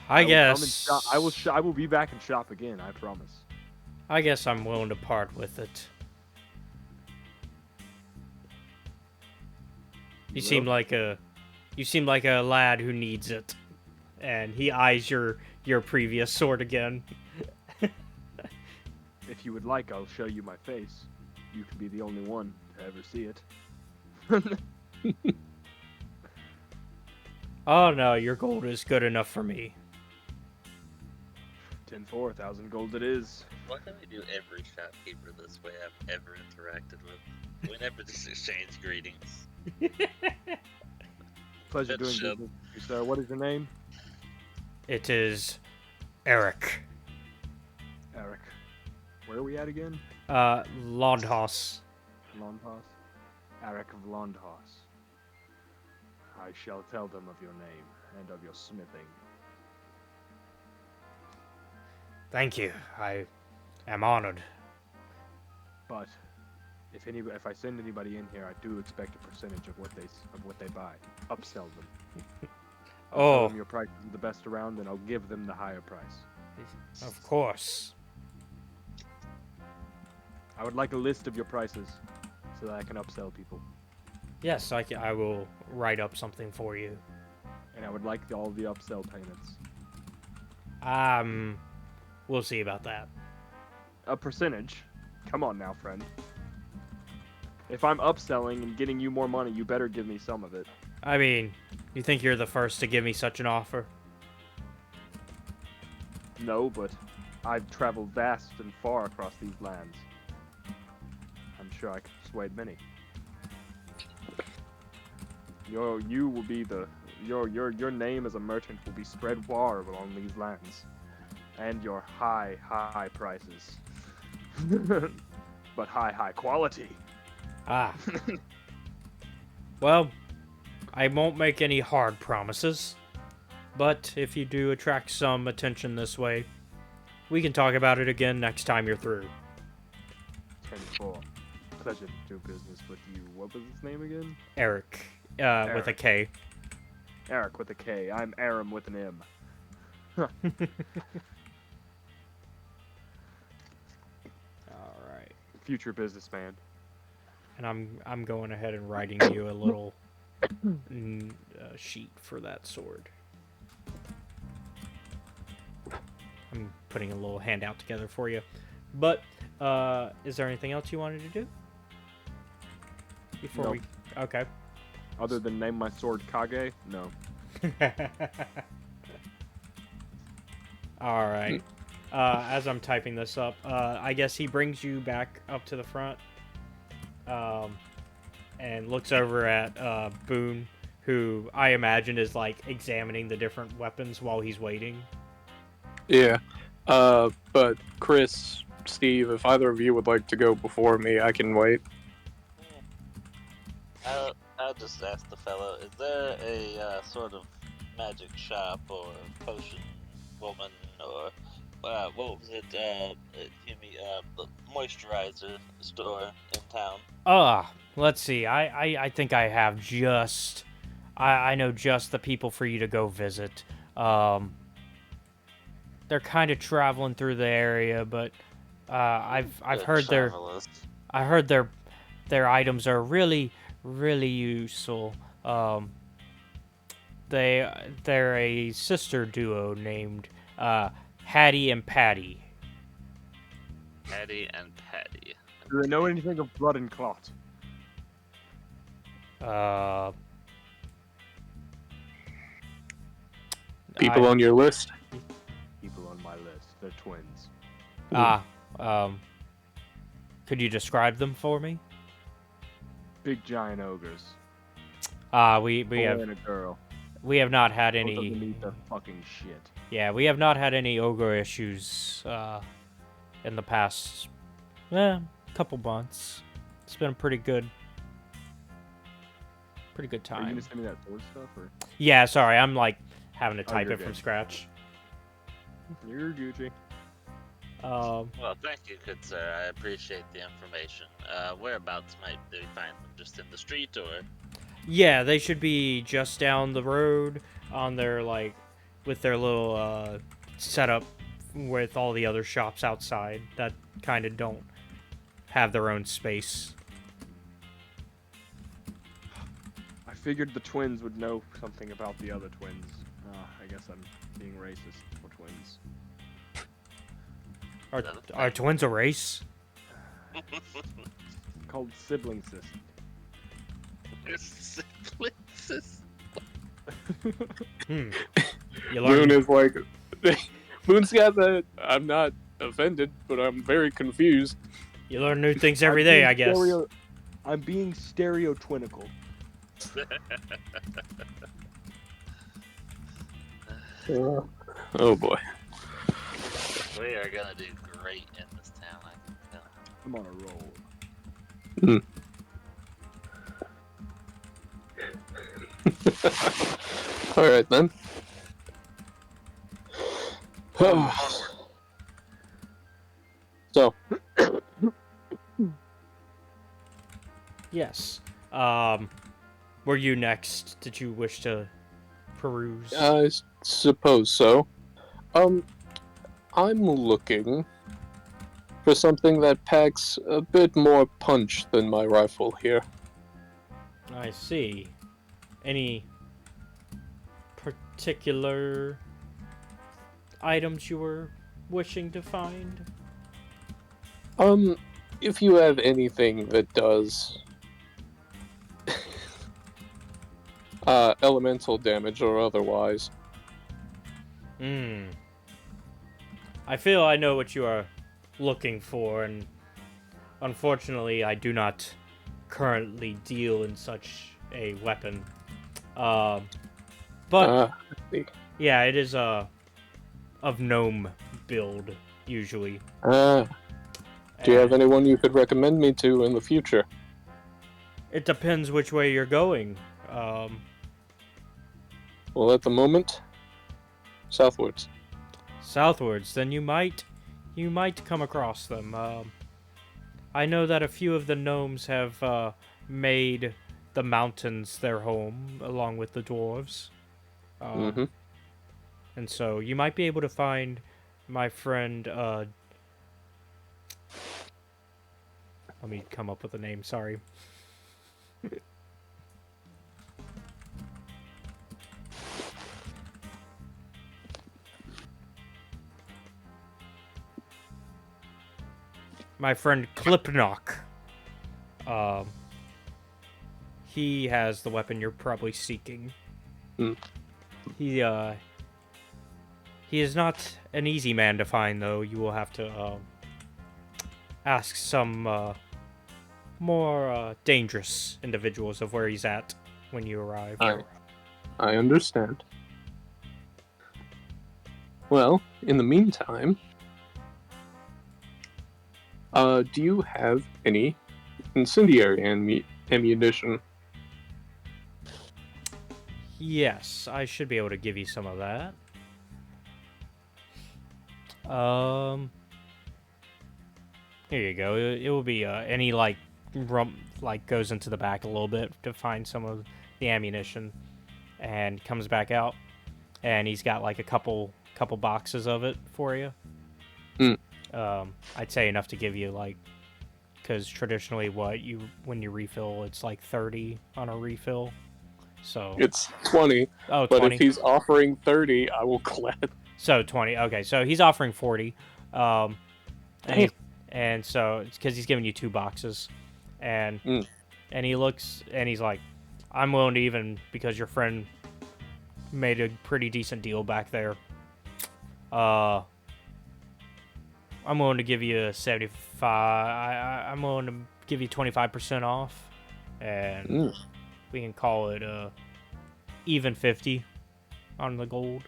Speaker 1: I
Speaker 2: will come and
Speaker 1: guess.
Speaker 2: shop- I will be back and shop again. I promise.
Speaker 1: I guess I'm willing to part with it. You seem like a lad who needs it. And he eyes your previous sword again.
Speaker 2: If you would like, I'll show you my face. You can be the only one to ever see it.
Speaker 1: Oh no, your gold is good enough for me.
Speaker 2: 10-4, 1,000 gold it is.
Speaker 5: Why don't we do every shopkeeper this way I've ever interacted with? We never just exchange greetings.
Speaker 2: Pleasure doing
Speaker 5: Shut
Speaker 2: business with you, sir. What is your name?
Speaker 1: It is Eric.
Speaker 2: Eric. Where are we at again?
Speaker 1: Londhaus.
Speaker 2: Londhaus? Eric of Londhaus. I shall tell them of your name and of your smithing.
Speaker 1: Thank you. I am honored.
Speaker 2: But if I send anybody in here, I do expect a percentage of what they buy. Upsell them. I'll tell
Speaker 1: Oh,
Speaker 2: them your price is the best around, and I'll give them the higher price.
Speaker 1: of course.
Speaker 2: I would like a list of your prices so that I can upsell people.
Speaker 1: Yes, I will write up something for you.
Speaker 2: And I would like all the upsell payments.
Speaker 1: We'll see about that.
Speaker 2: A percentage? Come on now, friend. If I'm upselling and getting you more money, you better give me some of it.
Speaker 1: I mean, you think you're the first to give me such an offer?
Speaker 2: No, but I've traveled vast and far across these lands. I'm sure I could persuade many. Your name as a merchant will be spread far along these lands, and your high prices, but high quality.
Speaker 1: Ah. Well, I won't make any hard promises, but if you do attract some attention this way, we can talk about it again next time you're through.
Speaker 2: 10-4. Pleasure to do business with you. What was his name again?
Speaker 1: Eric, with a K.
Speaker 2: Eric with a K. I'm Aren with an M.
Speaker 1: All right.
Speaker 2: Future businessman.
Speaker 1: And I'm going ahead and writing you a little sheet for that sword. I'm putting a little handout together for you. But is there anything else you wanted to do before
Speaker 2: No.
Speaker 1: we? Okay.
Speaker 2: Other than name my sword Kage? No.
Speaker 1: All right. As I'm typing this up, I guess he brings you back up to the front, and looks over at Boone, who I imagine is like examining the different weapons while he's waiting.
Speaker 3: Yeah. But Chris, Steve, if either of you would like to go before me, I can wait.
Speaker 5: I'll just ask the fellow, is there a sort of magic shop or potion woman or what was it? Give me the moisturizer store in town.
Speaker 1: Let's see. I think I have just. I know just the people for you to go visit. They're kind of traveling through the area, but I've
Speaker 5: Good
Speaker 1: heard
Speaker 5: travelers.
Speaker 1: their items are really useful. They're a sister duo named Hattie and Patty.
Speaker 5: Patty and Patty.
Speaker 2: Do they know anything of blood and clot?
Speaker 3: People
Speaker 1: I-
Speaker 3: on your list?
Speaker 2: People on my list. They're twins.
Speaker 1: Could you describe them for me?
Speaker 2: Big giant ogres.
Speaker 1: We
Speaker 2: Boy
Speaker 1: have
Speaker 2: and a girl.
Speaker 1: we have not had
Speaker 2: Both of them
Speaker 1: any.
Speaker 2: eat their fucking shit.
Speaker 1: Yeah, we have not had any ogre issues in the past couple months. It's been a pretty good
Speaker 2: Are you
Speaker 1: time.
Speaker 2: gonna send me that sword stuff, or
Speaker 1: Yeah, sorry, I'm like having to type
Speaker 2: you're
Speaker 1: it from
Speaker 2: good.
Speaker 1: scratch.
Speaker 2: you're Gucci?
Speaker 1: Um,
Speaker 5: Well, thank you, good sir. I appreciate the information. Whereabouts might they find them? Just in the street, or?
Speaker 1: yeah, they should be just down the road on their with their little setup with all the other shops outside that kind of don't have their own space.
Speaker 2: I figured the twins would know something about the other twins. I guess I'm being racist for twins.
Speaker 1: Are twins a race?
Speaker 2: Called sibling
Speaker 5: Siblings.
Speaker 1: Hmm. You
Speaker 3: Boone
Speaker 1: learn.
Speaker 3: is like, Boone's got that. I'm not offended, but I'm very confused.
Speaker 1: You learn new things every day, I guess.
Speaker 2: I'm being stereotwinical.
Speaker 3: Oh boy.
Speaker 5: We are gonna do great in this town. I can tell.
Speaker 2: I'm on a roll.
Speaker 3: All right then. So,
Speaker 1: Yes. Were you next? Did you wish to peruse?
Speaker 3: I suppose so. I'm looking for something that packs a bit more punch than my rifle here.
Speaker 1: I see. Any particular items you were wishing to find?
Speaker 3: If you have anything that does elemental damage or otherwise.
Speaker 1: I feel I know what you are looking for, and unfortunately, I do not currently deal in such a weapon. But yeah, it is of gnome build usually.
Speaker 3: Do you have
Speaker 1: And
Speaker 3: anyone you could recommend me to in the future?
Speaker 1: It depends which way you're going.
Speaker 3: Well, at the moment, southwards.
Speaker 1: Southwards, then you might come across them. I know that a few of the gnomes have made the mountains their home, along with the dwarves. And so you might be able to find my friend. Let me come up with a name. Sorry. My friend Clipnock. He has the weapon you're probably seeking. He is not an easy man to find, though. You will have to ask some more dangerous individuals of where he's at when you arrive.
Speaker 3: I understand. Well, in the meantime, do you have any incendiary ammunition?
Speaker 1: Yes, I should be able to give you some of that. Here you go. It will be and he like goes into the back a little bit to find some of the ammunition, and comes back out, and he's got like a couple boxes of it for you.
Speaker 3: Mm.
Speaker 1: I'd say enough to give you like, because traditionally when you refill, it's like 30 on a refill. So
Speaker 3: It's 20,
Speaker 1: oh,
Speaker 3: but
Speaker 1: 20.
Speaker 3: if he's offering 30, I will gladly.
Speaker 1: So 20. Okay, so he's offering 40. And,
Speaker 3: Damn.
Speaker 1: and so it's because he's giving you 2 boxes, and
Speaker 3: Mm.
Speaker 1: and he looks and he's like, I'm willing to even, because your friend made a pretty decent deal back there. I'm willing to give you a 75. I'm willing to give you 25% off, and we can call it even 50 on the gold.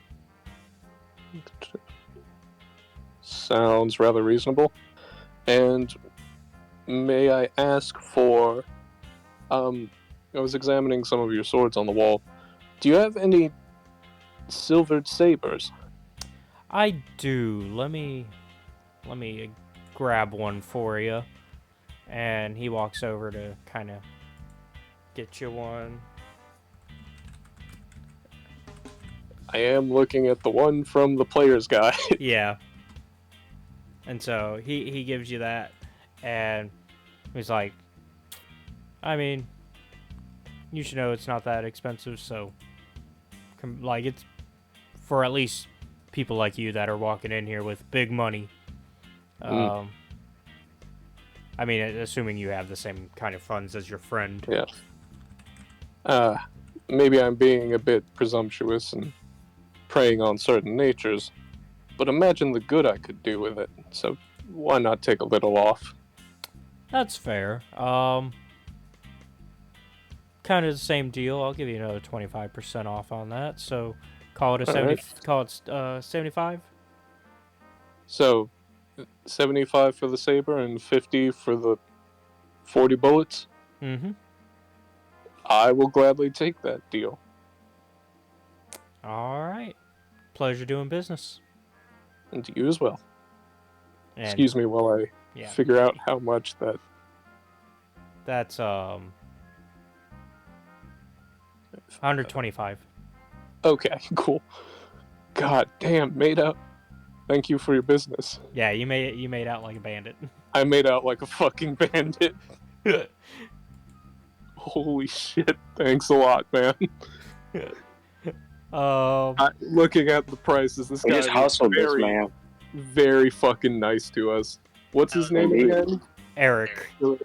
Speaker 3: Sounds rather reasonable. And may I ask for, I was examining some of your swords on the wall. Do you have any silvered sabers?
Speaker 1: I do. Let me grab one for you. And he walks over to kind of get you one.
Speaker 3: I am looking at the one from the player's guide.
Speaker 1: Yeah. And so he gives you that, and he's like, I mean, you should know it's not that expensive, so like, it's for at least people like you that are walking in here with big money. I mean, assuming you have the same kind of funds as your friend.
Speaker 3: Yeah. Maybe I'm being a bit presumptuous and preying on certain natures, but imagine the good I could do with it, so why not take a little off?
Speaker 1: That's fair. Kind of the same deal. I'll give you another 25% off on that, so call it a 70.
Speaker 3: Alright.
Speaker 1: Call it 75.
Speaker 3: So, 75 for the saber and 50 for the 40 bullets?
Speaker 1: Mm-hmm.
Speaker 3: I will gladly take that deal.
Speaker 1: All right. Pleasure doing business.
Speaker 3: And to you as well.
Speaker 1: And
Speaker 3: Excuse me while I
Speaker 1: yeah,
Speaker 3: figure out how much that...
Speaker 1: that's 125.
Speaker 3: Okay, cool. God damn, made out. Thank you for your business.
Speaker 1: Yeah, you made out like a bandit.
Speaker 3: I made out like a fucking bandit. Holy shit, thanks a lot, man. Looking at the prices, this
Speaker 4: We
Speaker 3: guy
Speaker 4: just
Speaker 3: is
Speaker 4: hustled this
Speaker 3: very,
Speaker 4: man.
Speaker 3: very fucking nice to us. What's his name
Speaker 4: Indeed.
Speaker 3: again?
Speaker 1: Eric.
Speaker 4: We'll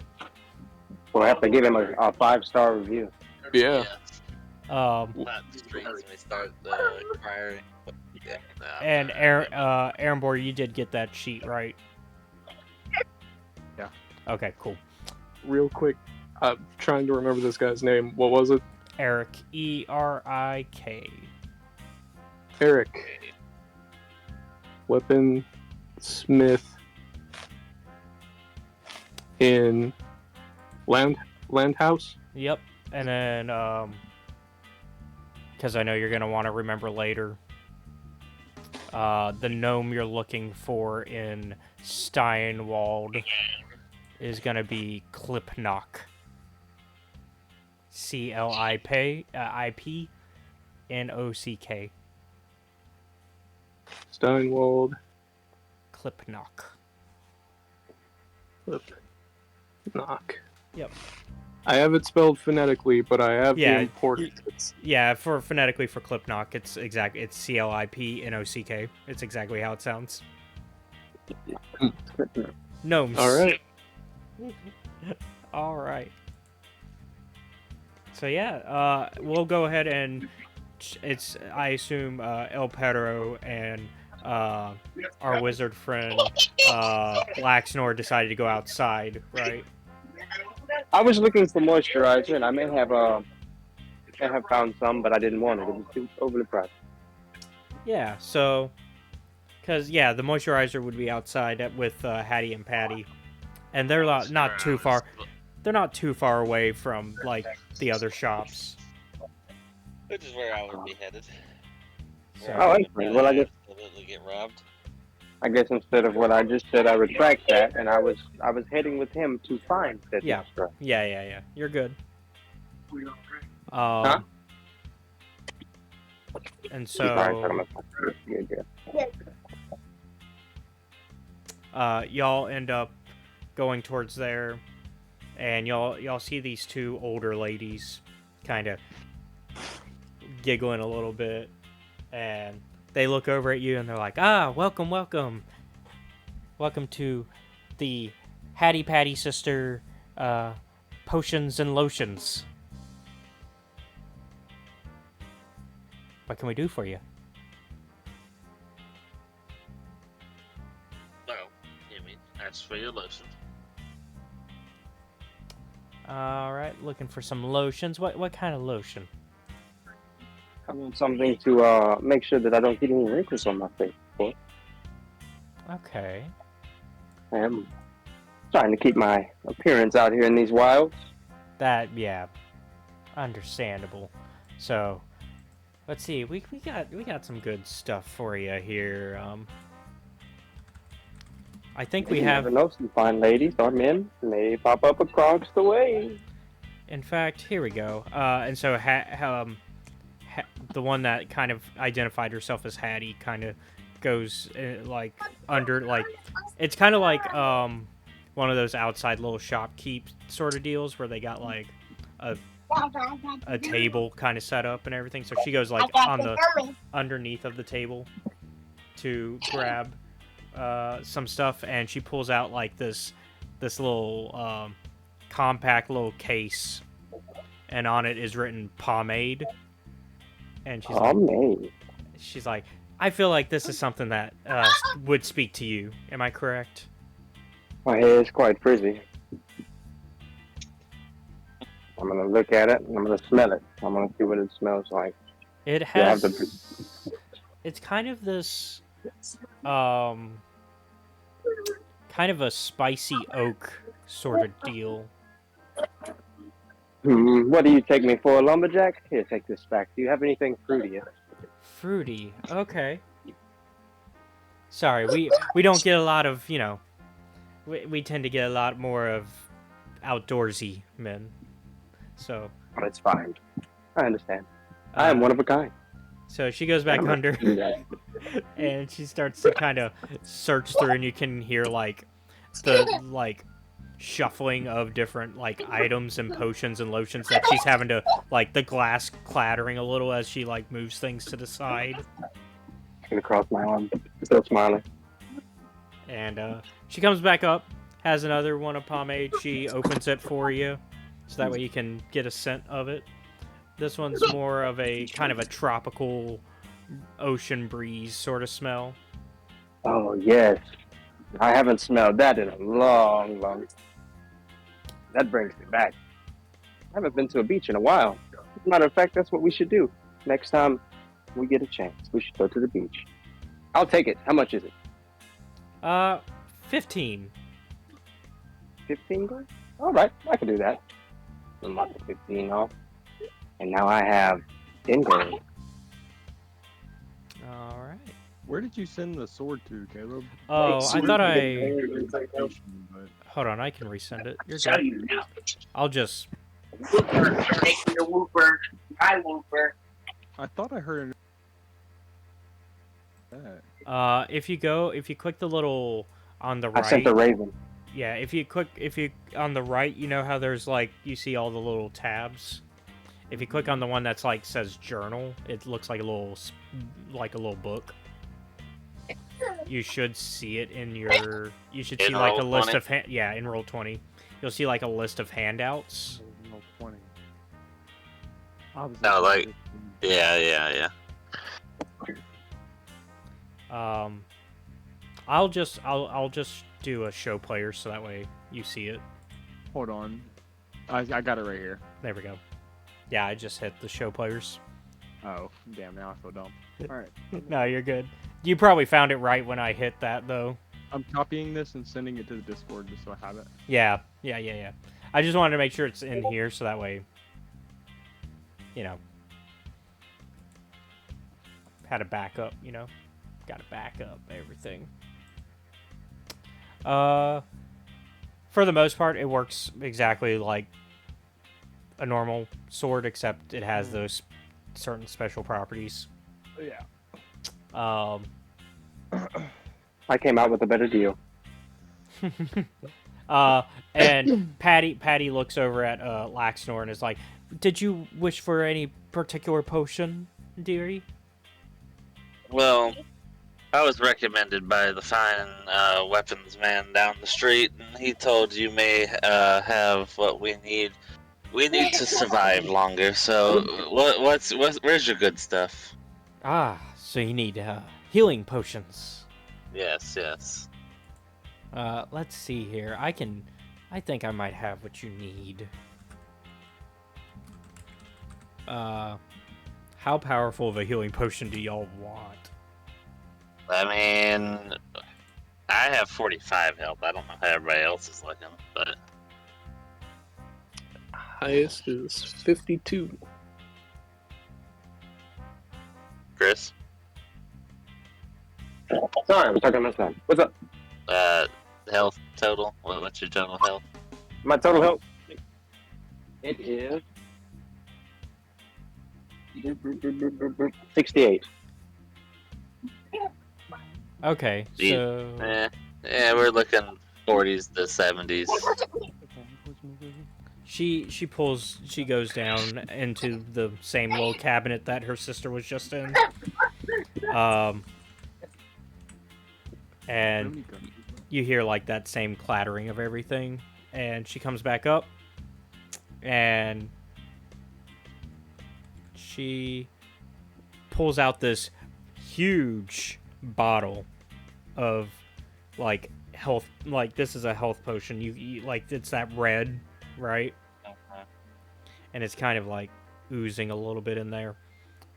Speaker 4: have to give him a 5-star review.
Speaker 3: Yeah.
Speaker 5: Not the streams when we start acquiring. Yeah,
Speaker 1: And Aaron Boy, you did get that sheet, right?
Speaker 2: Yeah.
Speaker 1: Okay, cool.
Speaker 3: Real quick, I'm trying to remember this guy's name. What was it?
Speaker 1: Eric, Erik.
Speaker 3: Eric. Weapon Smith in Landhouse?
Speaker 1: Yep. And then, because I know you're going to want to remember later, the gnome you're looking for in Steinwald is going to be Clipnock. Clipnock.
Speaker 3: Steinwald.
Speaker 1: Clipnock.
Speaker 3: Knock.
Speaker 1: Yep.
Speaker 3: I have it spelled phonetically, but I have
Speaker 1: Yeah.
Speaker 3: the important bits.
Speaker 1: Yeah, for phonetically for Clipnock, it's Clipnock. It's exactly how it sounds. Gnomes.
Speaker 3: All right.
Speaker 1: All right. So yeah, we'll go ahead and it's, I assume, El Perro and our wizard friend Blacksnor decided to go outside, right?
Speaker 4: I was looking for moisturizer, and I may have found some, but I didn't want it. It was too overly priced.
Speaker 1: Yeah, so, because, yeah, the moisturizer would be outside with Hattie and Patty, and they're not too far. They're not too far away from, like, the other shops.
Speaker 5: Which is where I would be headed.
Speaker 1: So,
Speaker 4: Oh, excellent. Well, I guess
Speaker 5: absolutely get robbed.
Speaker 4: I guess instead of what I just said, I retract that, and I was heading with him to find said
Speaker 1: Yeah.
Speaker 4: extra.
Speaker 1: Yeah. You're good.
Speaker 4: Huh?
Speaker 1: And
Speaker 4: Sorry, talking
Speaker 1: so,
Speaker 4: about
Speaker 1: y'all end up going towards there, and y'all see these two older ladies, kind of giggling a little bit, and they look over at you and they're like, "Ah, welcome, welcome to the Hattie Patty Sister potions and lotions. What can we do for you?"
Speaker 5: Well, you mean that's for your lotion.
Speaker 1: All right, looking for some lotions. What kind of lotion?
Speaker 4: I want something to make sure that I don't get any wrinkles on my face. Boy.
Speaker 1: Okay.
Speaker 4: I am trying to keep my appearance out here in these wilds.
Speaker 1: Yeah, understandable. So, let's see. We got some good stuff for you here. I think we
Speaker 4: You
Speaker 1: have.
Speaker 4: never know, some fine ladies or men may pop up across the way.
Speaker 1: In fact, here we go. And so the one that kind of identified herself as Hattie kind of goes like under like it's kind of like one of those outside little shopkeep sort of deals where they got like a table kind of set up and everything. So she goes like on the underneath of the table to grab some stuff, and she pulls out like this little compact little case, and on it is written pomade. And she's like, I feel like this is something that would speak to you. Am I correct?
Speaker 4: My hair is quite frizzy. I'm gonna look at it and I'm gonna smell it. I'm gonna see what it smells like.
Speaker 1: It has. It's kind of this, kind of a spicy oak sort of deal.
Speaker 4: What do you take me for, a lumberjack? Here, take this back. Do you have anything fruitier?
Speaker 1: Fruity. Okay. Sorry, we don't get a lot of, we tend to get a lot more of outdoorsy men. So.
Speaker 4: Oh, it's fine. I understand. I am one of a kind.
Speaker 1: So she goes back under, and she starts to kind of search through, and you can hear like the shuffling of different like items and potions and lotions that she's having to like the glass clattering a little as she like moves things to the side.
Speaker 4: Gonna cross my arm, still smiling.
Speaker 1: And she comes back up, has another one of pomade. She opens it for you, so that way you can get a scent of it. This one's more of a kind of a tropical ocean breeze sort of smell.
Speaker 4: Oh yes, I haven't smelled that in a long time. That brings me back. I haven't been to a beach in a while. As a matter of fact, that's what we should do. Next time we get a chance, we should go to the beach. I'll take it. How much is it?
Speaker 1: 15.
Speaker 4: 15 grand? All right, I can do that. I'm not the 15 off. And now I have 10 grand.
Speaker 1: All right.
Speaker 2: Where did you send the sword to, Caleb?
Speaker 1: Oh, I thought I...
Speaker 2: But...
Speaker 1: Hold on, I can resend it. You're good. I'll just...
Speaker 2: I thought I heard that.
Speaker 1: If you click the little on the right...
Speaker 4: I sent the raven.
Speaker 1: Yeah, if you on the right, you know how there's like, you see all the little tabs? If you click on the one that's like, says journal, it looks like a little book. You should see it in your, you should see like a list of, in roll 20. You'll see like a list of handouts.
Speaker 2: Roll 20.
Speaker 5: No, like, yeah.
Speaker 1: I'll just do a show player so that way you see it.
Speaker 2: Hold on. I got it right here.
Speaker 1: There we go. Yeah, I just hit the show players.
Speaker 2: Oh, damn, now I feel dumb. Alright.
Speaker 1: No, you're good. You probably found it right when I hit that, though.
Speaker 2: I'm copying this and sending it to the Discord just so I have it.
Speaker 1: Yeah. I just wanted to make sure it's in here so that way, had a backup, got to back up everything. For the most part, it works exactly like a normal sword, except it has those certain special properties.
Speaker 2: Yeah.
Speaker 4: I came out with a better deal.
Speaker 1: And Patty looks over at Laxnor and is like, "Did you wish for any particular potion, dearie?"
Speaker 5: Well, I was recommended by the fine weapons man down the street, and he told you may have what we need. We need to survive longer. So, where's your good stuff?
Speaker 1: Ah, so you need healing potions.
Speaker 5: Yes.
Speaker 1: Let's see here. I think I might have what you need. How powerful of a healing potion do y'all want?
Speaker 5: I mean, I have 45 health. I don't know how everybody else is looking, but
Speaker 3: Highest is 52.
Speaker 5: Chris,
Speaker 4: Sorry, I'm talking to my son. What's up?
Speaker 5: health total. What's your total health?
Speaker 4: My total health. It is 68.
Speaker 1: Okay, so
Speaker 5: Yeah, we're looking 40s to 70s.
Speaker 1: she goes down into the same little cabinet that her sister was just in. And you hear like that same clattering of everything, and she comes back up and she pulls out this huge bottle of like health, like this is a health potion. You like, it's that red, right? And it's kind of like oozing a little bit in there.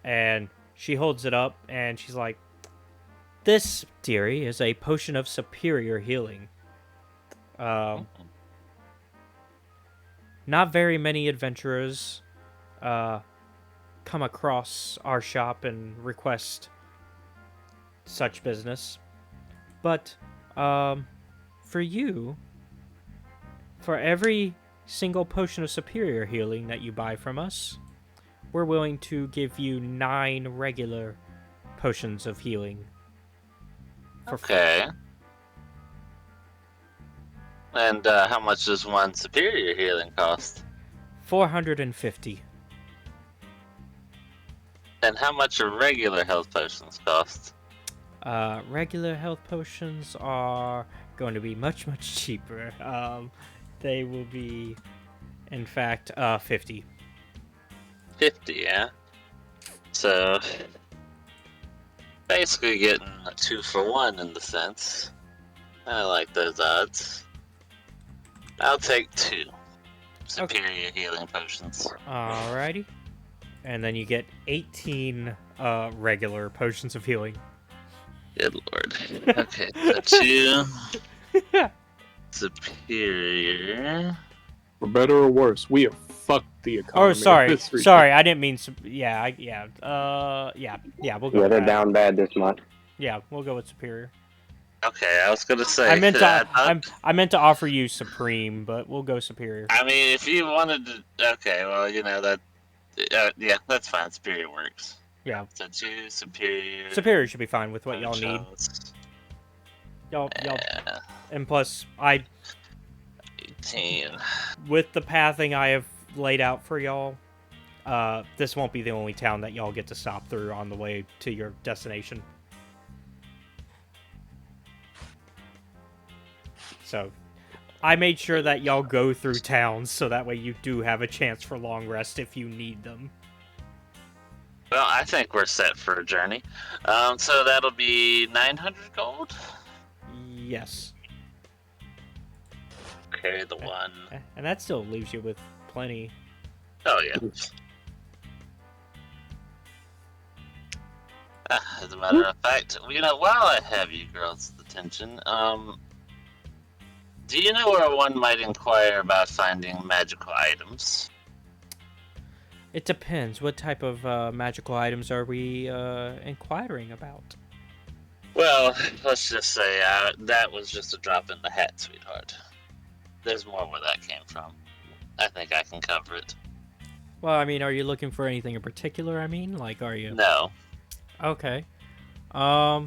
Speaker 1: And she holds it up and she's like, "This, dearie, is a potion of superior healing. Not very many adventurers come across our shop and request such business. But for you, for every single potion of superior healing that you buy from us, we're willing to give you 9 regular potions of healing.
Speaker 5: Okay. And how much does one superior healing cost?
Speaker 1: 450.
Speaker 5: And how much are regular health potions cost?
Speaker 1: Regular health potions are going to be much, much cheaper. They will be, in fact, 50.
Speaker 5: 50, yeah? So, basically getting a 2 for 1 in the sense. I like those odds. I'll take 2 superior healing potions.
Speaker 1: Alrighty. And then you get 18 regular potions of healing.
Speaker 5: Good lord. Okay, so 2 superior.
Speaker 3: For better or worse, we have fucked the economy.
Speaker 1: Oh, sorry.
Speaker 3: This region.
Speaker 1: Sorry, I didn't mean... Yeah, we'll go
Speaker 4: Yeah,
Speaker 1: with
Speaker 4: they're
Speaker 1: that.
Speaker 4: down bad this month.
Speaker 1: Yeah, we'll go with superior.
Speaker 5: Okay, I was gonna say.
Speaker 1: I meant to offer you supreme, but we'll go superior.
Speaker 5: I mean, if you wanted to. Okay, well, you know, that. Yeah, that's fine. Superior works.
Speaker 1: Yeah.
Speaker 5: So 2 superior.
Speaker 1: Superior should be fine with what y'all need. Y'all,
Speaker 5: Yeah.
Speaker 1: and plus,
Speaker 5: 18.
Speaker 1: with the pathing I have laid out for y'all, this won't be the only town that y'all get to stop through on the way to your destination. So, I made sure that y'all go through towns so that way you do have a chance for long rest if you need them.
Speaker 5: Well, I think we're set for a journey. So that'll be 900 gold.
Speaker 1: Yes.
Speaker 5: Okay, the 1.
Speaker 1: And that still leaves you with plenty.
Speaker 5: Oh yeah. As a matter of fact, you know, while I have you girls' attention, do you know where one might inquire about finding magical items?
Speaker 1: It depends. What type of magical items are we inquiring about?
Speaker 5: Well, let's just say that was just a drop in the hat, sweetheart. There's more where that came from. I think I can cover it.
Speaker 1: Well, I mean, are you looking for anything in particular? I mean, like, are you?
Speaker 5: No.
Speaker 1: Okay.
Speaker 5: I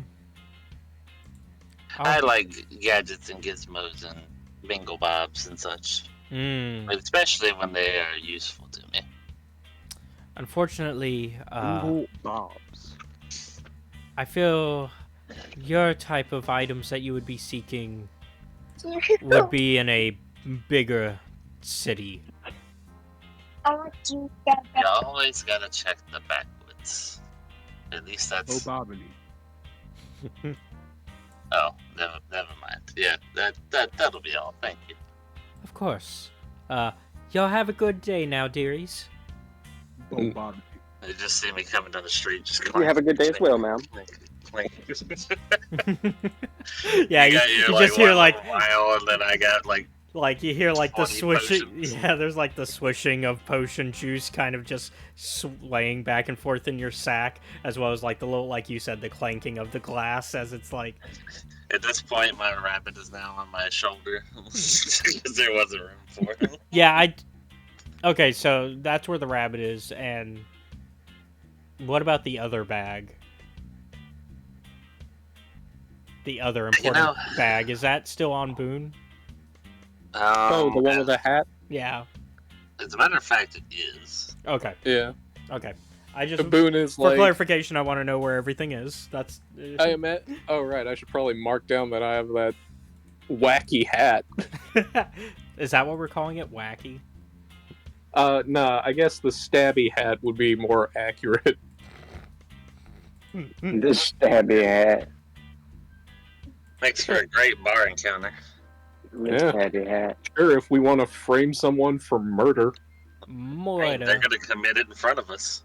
Speaker 1: I'll-
Speaker 5: like gadgets and gizmos and bingo bobs and such. Especially when they are useful to me.
Speaker 1: Unfortunately,
Speaker 2: Bingo Bobs.
Speaker 1: I feel your type of items that you would be seeking would be in a bigger city.
Speaker 5: You always gotta check the backwoods. At least
Speaker 2: Oh,
Speaker 5: that's.
Speaker 2: Bobbly.
Speaker 5: Oh, never mind. Yeah, that'll be all. Thank you.
Speaker 1: Of course. Y'all have a good day now, dearies.
Speaker 2: Oh, Bobbly.
Speaker 5: You just see me coming down the street. Just
Speaker 4: You have a good day as well, ma'am.
Speaker 5: Clink.
Speaker 1: Yeah, you just hear like
Speaker 5: while, and then I got like
Speaker 1: you hear like the
Speaker 5: 20
Speaker 1: swishing.
Speaker 5: potions.
Speaker 1: Yeah, there's like the swishing of potion juice, kind of just swaying back and forth in your sack, as well as like the little, like you said, the clanking of the glass as it's like.
Speaker 5: At this point, my rabbit is now on my shoulder because there wasn't room for him.
Speaker 1: Yeah, Okay, so that's where the rabbit is, and what about the other bag? The other important bag, is that still on Boone?
Speaker 3: Oh, the one with the hat?
Speaker 1: Yeah.
Speaker 5: As a matter of fact, it is.
Speaker 1: Okay.
Speaker 3: Yeah.
Speaker 1: Okay. I just
Speaker 3: The boon is
Speaker 1: for
Speaker 3: like...
Speaker 1: clarification, I want to know where everything is. That's.
Speaker 3: I am at... Oh, right. I should probably mark down that I have that wacky hat.
Speaker 1: Is that what we're calling it? Wacky?
Speaker 3: Nah, I guess the stabby hat would be more accurate.
Speaker 4: This stabby hat.
Speaker 5: Makes for a great bar encounter.
Speaker 4: This
Speaker 3: Yeah.
Speaker 4: stabby hat.
Speaker 3: Sure, if we want to frame someone for murder.
Speaker 5: Hey,
Speaker 1: Moida.
Speaker 5: they're gonna commit it in front of us.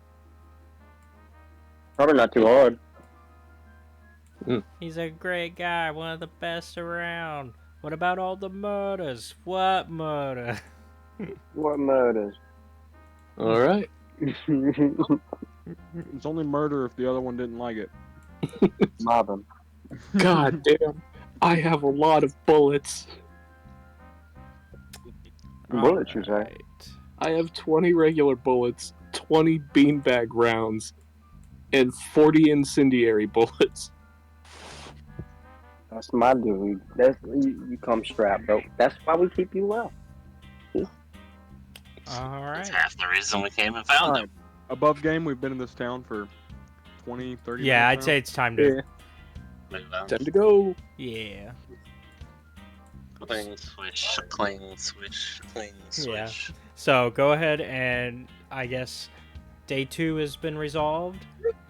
Speaker 4: Probably not too hard.
Speaker 1: He's a great guy, one of the best around. What about all the murders? What murder?
Speaker 4: What murders?
Speaker 3: Alright.
Speaker 2: It's only murder if the other one didn't like it.
Speaker 4: Mob him.
Speaker 3: God damn. I have a lot of bullets.
Speaker 4: Bullets, you say?
Speaker 1: Alright.
Speaker 3: I have 20 regular bullets, 20 beanbag rounds, and 40 incendiary bullets.
Speaker 4: That's my dude. That's you come strapped, bro. That's why we keep you well.
Speaker 5: That's
Speaker 1: Alright.
Speaker 5: half the reason we came and found
Speaker 2: Alright.
Speaker 5: him.
Speaker 2: Above game, we've been in this town for 20, 30
Speaker 1: Yeah, I'd
Speaker 2: minutes
Speaker 1: say it's time to.
Speaker 5: Move on.
Speaker 3: Time to go.
Speaker 1: Yeah.
Speaker 5: Cling, swish, cling, swish, cling,
Speaker 1: Yeah.
Speaker 5: swish.
Speaker 1: So go ahead and I guess day 2 has been resolved.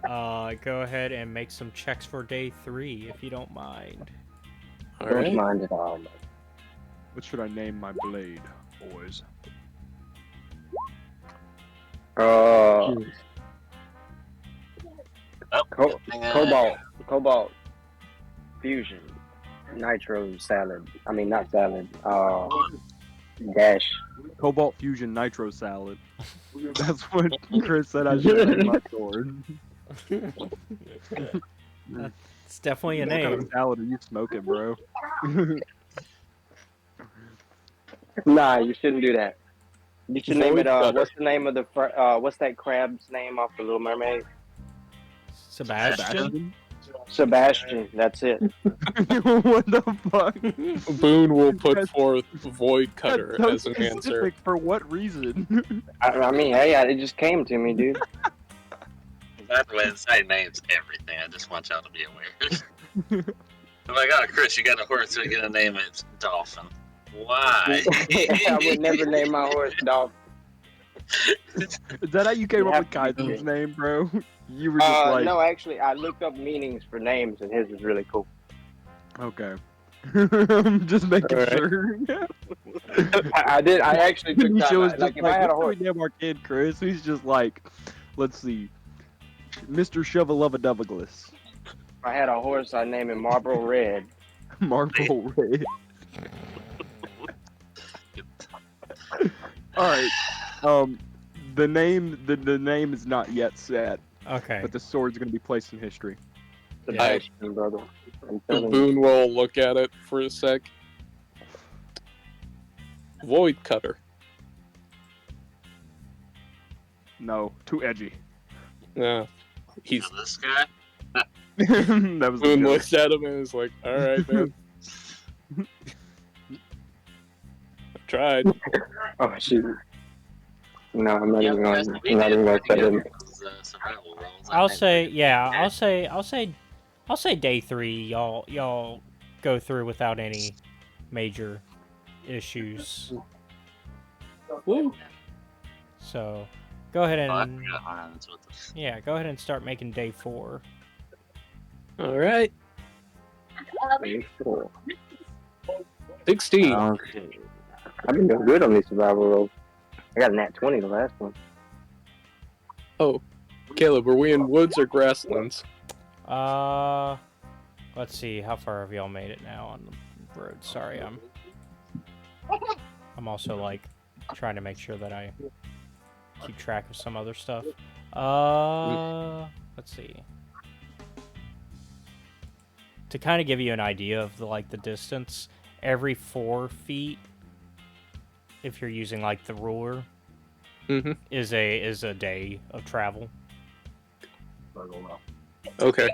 Speaker 1: Go ahead and make some checks for day 3 if you don't mind.
Speaker 4: Don't
Speaker 3: Alright.
Speaker 4: mind it all.
Speaker 2: What should I name my blade, boys?
Speaker 5: Oh,
Speaker 4: Co-
Speaker 5: good thing
Speaker 4: Cobalt fusion, nitro salad. I mean, not salad. Dash.
Speaker 2: Cobalt Fusion Nitro Salad. That's what Chris said I should name my sword.
Speaker 1: It's definitely a
Speaker 2: What kind
Speaker 1: name.
Speaker 2: of salad are you smoking, bro?
Speaker 4: Nah, you shouldn't do that. You should name it.
Speaker 3: Void cutter.
Speaker 4: What's the name of the? What's that crab's name off the Little Mermaid?
Speaker 1: Sebastian?
Speaker 4: Sebastian. That's it.
Speaker 2: What the fuck?
Speaker 3: Boone will put
Speaker 2: That's-
Speaker 3: forth Void Cutter
Speaker 2: That's so
Speaker 3: as an answer.
Speaker 2: specific. For what reason?
Speaker 4: I mean, hey, it just came to me, dude.
Speaker 5: By the way, the site names everything. I just want y'all to be aware. I'm like, oh, Chris, you got a horse, so you're gonna name it Dolphin. Why?
Speaker 4: I would never name my horse Dolphin.
Speaker 2: Is that how you came
Speaker 4: You
Speaker 2: up
Speaker 4: have
Speaker 2: with
Speaker 4: to be
Speaker 2: Kaiser's name, bro? You were just like,
Speaker 4: No, actually, I looked up meanings for names, and his is really cool.
Speaker 2: okay. I'm just making
Speaker 3: Alright.
Speaker 2: sure.
Speaker 4: I did. I actually took
Speaker 2: He was
Speaker 4: time.
Speaker 2: just
Speaker 4: Like, if I had a
Speaker 2: what
Speaker 4: horse,
Speaker 2: do we name our kid Chris? He's just like, let's see, Mr. Shovelova-Douglas,
Speaker 4: if I had a horse, I'd name him Marlboro Red.
Speaker 2: Marble Red. All right. The name is not yet set,
Speaker 1: Okay.
Speaker 2: but the sword's going to be placed in history.
Speaker 4: The
Speaker 1: Yeah.
Speaker 4: Bastion, brother. I'm
Speaker 3: The
Speaker 4: telling you.
Speaker 3: Boone will look at it for a sec. Void Cutter.
Speaker 2: No, too edgy.
Speaker 3: Yeah. He's
Speaker 5: So this guy?
Speaker 2: That was the
Speaker 3: Boone
Speaker 2: joke.
Speaker 3: looks at him and is like, "Alright, man. I've tried."
Speaker 4: Oh, shoot. No, I'm not
Speaker 5: Yeah,
Speaker 4: even
Speaker 5: guys,
Speaker 4: going.
Speaker 5: we
Speaker 4: I'm not
Speaker 5: did
Speaker 4: even going to
Speaker 5: pretty
Speaker 4: say
Speaker 5: good
Speaker 4: it.
Speaker 5: with those, survival rolls. I
Speaker 1: I'll
Speaker 5: think
Speaker 1: say,
Speaker 5: we did
Speaker 1: yeah,
Speaker 5: okay.
Speaker 1: I'll say day 3. Y'all go through without any major issues.
Speaker 3: Woo.
Speaker 1: So, go ahead
Speaker 5: Oh, I
Speaker 1: and
Speaker 5: forgot Iron's with us.
Speaker 1: yeah, go ahead and start making day 4.
Speaker 3: Alright.
Speaker 4: 24.
Speaker 3: 16.
Speaker 4: Okay. I've been doing good on these survival rolls. I got a nat 20 the last one.
Speaker 3: Oh. Caleb, are we in woods or grasslands?
Speaker 1: Let's see, how far have y'all made it now on the road? Sorry, I'm also like trying to make sure that I keep track of some other stuff. Let's see. To kind of give you an idea of the distance, every 4 feet, if you're using like the ruler,
Speaker 3: Mm-hmm.
Speaker 1: is a day of travel.
Speaker 3: Okay.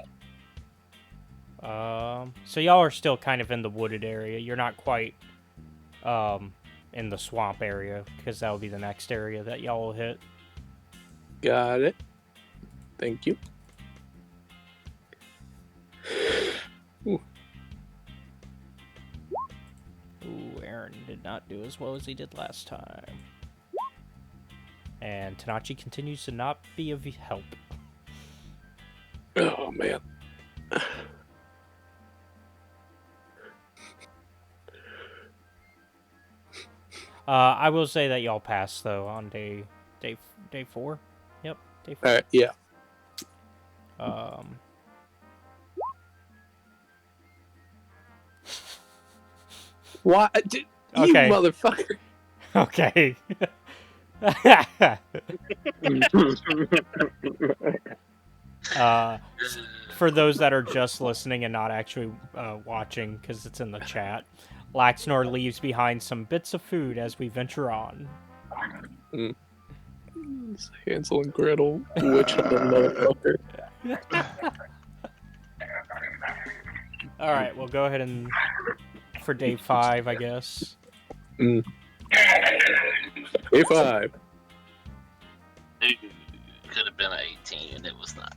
Speaker 1: So y'all are still kind of in the wooded area. You're not quite in the swamp area, because that will be the next area that y'all will hit.
Speaker 3: Got it. Thank you.
Speaker 1: Ooh, Aren did not do as well as he did last time. And Tanachi continues to not be of help.
Speaker 3: Oh, man.
Speaker 1: I will say that y'all passed though on day 4. Yep, day 4.
Speaker 3: Alright, yeah. Why? You
Speaker 1: Okay.
Speaker 3: motherfucker.
Speaker 1: Okay. For those that are just listening and not actually watching, because it's in the chat, Laxnor leaves behind some bits of food as we venture on.
Speaker 3: It's Hansel and Gretel, witch hunter motherfucker.
Speaker 1: All right, we'll go ahead and for day 5, I guess.
Speaker 3: Day 5.
Speaker 5: It could have been an 18. It was not.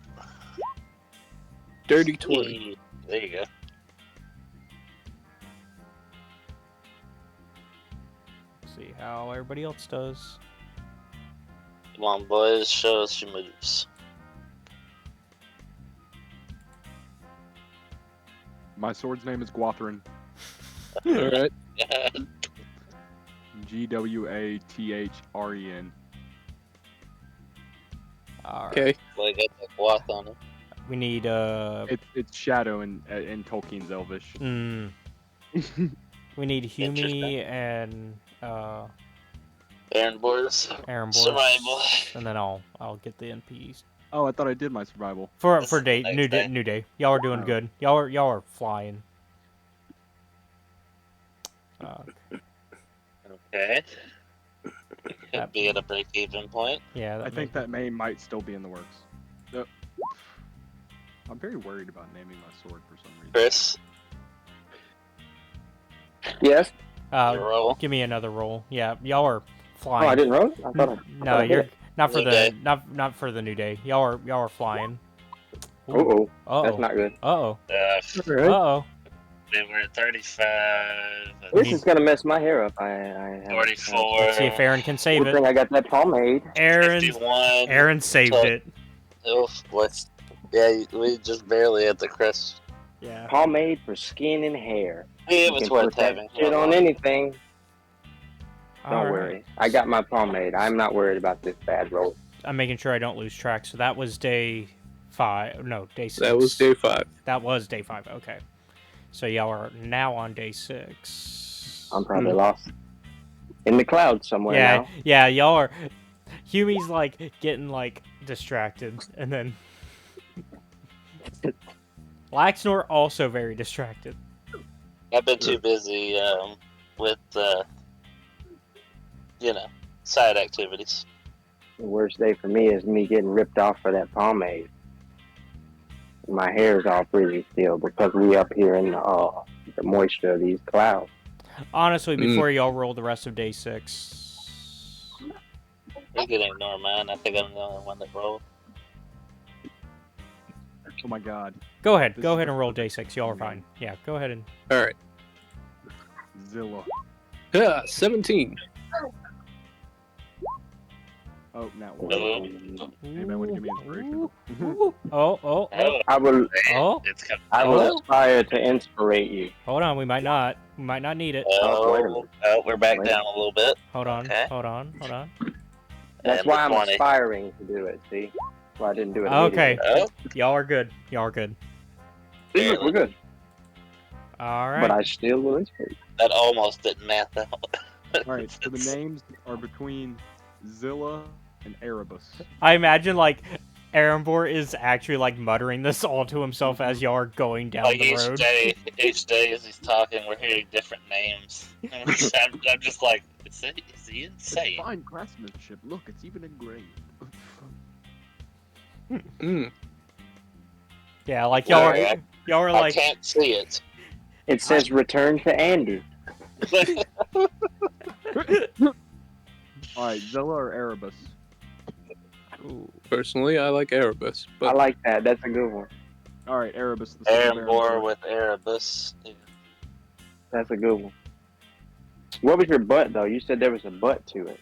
Speaker 3: Dirty 20.
Speaker 5: There you go.
Speaker 1: Let's see how everybody else does.
Speaker 5: Come on, boys. Show us your moves.
Speaker 2: My sword's name is Gwathren.
Speaker 3: Alright.
Speaker 2: Gwathren.
Speaker 1: All right.
Speaker 3: Okay.
Speaker 5: Like, got the cloth on it.
Speaker 1: We need
Speaker 2: It's Shadow in Tolkien's Elvish.
Speaker 1: we need
Speaker 5: Interesting.
Speaker 1: Humi and
Speaker 5: Aaron boys.
Speaker 1: Aaron
Speaker 5: Survival.
Speaker 1: Boris, and then I'll get the NPs
Speaker 2: Oh, I thought I did my survival.
Speaker 1: for
Speaker 5: This is
Speaker 1: day
Speaker 5: the
Speaker 1: new
Speaker 5: next
Speaker 1: day
Speaker 5: day.
Speaker 1: new day. Y'all are doing
Speaker 2: Oh.
Speaker 1: good. Y'all are flying.
Speaker 5: Okay.
Speaker 1: That-
Speaker 5: Could be at a break-even point.
Speaker 1: Yeah, that
Speaker 2: I think that might still be in the works. I'm very worried about naming my sword for some reason.
Speaker 5: Chris,
Speaker 4: Yes?
Speaker 5: your roll.
Speaker 1: give me another roll. Yeah, y'all are
Speaker 4: Oh,
Speaker 1: flying.
Speaker 4: I didn't roll? I thought I
Speaker 1: No,
Speaker 4: thought I
Speaker 1: you're
Speaker 4: did.
Speaker 1: not for
Speaker 5: New
Speaker 1: the
Speaker 5: day.
Speaker 1: not for the new day. Y'all are flying.
Speaker 4: Uh-oh.
Speaker 1: Uh
Speaker 4: That's
Speaker 1: oh.
Speaker 4: not good.
Speaker 1: Uh
Speaker 3: Alright.
Speaker 1: oh.
Speaker 5: We were at 35.
Speaker 1: We
Speaker 4: This
Speaker 1: need-
Speaker 4: is going to mess my hair up. I
Speaker 5: 44.
Speaker 1: Let's see if Aaron can save
Speaker 4: Good thing
Speaker 1: it.
Speaker 4: I got that pomade.
Speaker 1: Aaron
Speaker 5: 51.
Speaker 1: saved
Speaker 5: So-
Speaker 1: it.
Speaker 5: Oof, what? Yeah, we just barely at the crest.
Speaker 1: Yeah.
Speaker 4: Pomade for skin and hair.
Speaker 5: It
Speaker 4: You
Speaker 5: was
Speaker 4: can
Speaker 5: worth
Speaker 4: put that
Speaker 5: having.
Speaker 4: shit on anything.
Speaker 1: All
Speaker 4: Don't
Speaker 1: right.
Speaker 4: worry. I got my pomade. I'm not worried about this bad roll.
Speaker 1: I'm making sure I don't lose track. So that was day 5. No, day 6.
Speaker 3: That was day 5.
Speaker 1: That was day 5. Okay. So y'all are now on day 6.
Speaker 4: I'm probably lost in the clouds somewhere now.
Speaker 1: Yeah, y'all are. Humi's like getting like distracted, and then Laxnor also very distracted.
Speaker 5: I've been too busy with, side activities.
Speaker 4: The worst day for me is me getting ripped off for that pomade. My hair is all frizzy still because we up here in the moisture of these clouds.
Speaker 1: Honestly, before y'all roll the rest of day 6.
Speaker 5: You can ignore mine. I think I'm the only one that rolled.
Speaker 2: Oh my god.
Speaker 1: Go ahead.
Speaker 2: This
Speaker 1: Go
Speaker 2: is
Speaker 1: ahead
Speaker 2: the
Speaker 1: and roll day
Speaker 2: perfect
Speaker 1: 6. Y'all are
Speaker 2: game.
Speaker 1: fine. Yeah, go ahead and...
Speaker 3: All right.
Speaker 2: Zilla.
Speaker 3: 17.
Speaker 2: Oh, now one.
Speaker 5: Oh,
Speaker 2: Anybody want to give me inspiration?
Speaker 1: Ooh. Oh.
Speaker 4: I will
Speaker 1: Oh.
Speaker 5: it's coming.
Speaker 4: I will
Speaker 1: Oh.
Speaker 4: aspire to inspirate you.
Speaker 1: Hold on, we might not. We might not need it.
Speaker 4: Oh, wait a minute.
Speaker 5: We're back
Speaker 4: Wait.
Speaker 5: down a little bit.
Speaker 1: Hold on.
Speaker 5: Okay.
Speaker 1: Hold on.
Speaker 4: That's
Speaker 5: And
Speaker 4: why
Speaker 5: the
Speaker 4: I'm
Speaker 5: 20.
Speaker 4: aspiring to do it, see? That's why I didn't do it
Speaker 1: Okay.
Speaker 4: immediately.
Speaker 5: Oh,
Speaker 1: Y'all are good.
Speaker 4: See, look, we're good.
Speaker 1: All right.
Speaker 4: But I still will inspire you.
Speaker 5: that almost didn't math out.
Speaker 2: Alright, so the names are between Zilla and Erebus.
Speaker 1: I imagine, like, Erenbor is actually, like, muttering this all to himself as y'all are going down
Speaker 5: Like
Speaker 1: the road.
Speaker 5: each day as he's talking, we're hearing different names. I'm just like, is he insane?
Speaker 2: Fine craftsmanship. Look, it's even engraved.
Speaker 1: Yeah, like, y'all are,
Speaker 5: Sorry,
Speaker 1: y'all are
Speaker 5: I
Speaker 1: like...
Speaker 5: can't see it.
Speaker 4: It says return to Andy.
Speaker 2: Alright, Zilla or Erebus?
Speaker 3: Personally, I like Erebus,
Speaker 4: I
Speaker 3: but
Speaker 4: like that. That's a good one.
Speaker 2: Alright, Erebus. The son of
Speaker 5: Erenbor with Erebus.
Speaker 4: That's a good one. What was your butt, though? You said there was a butt to it.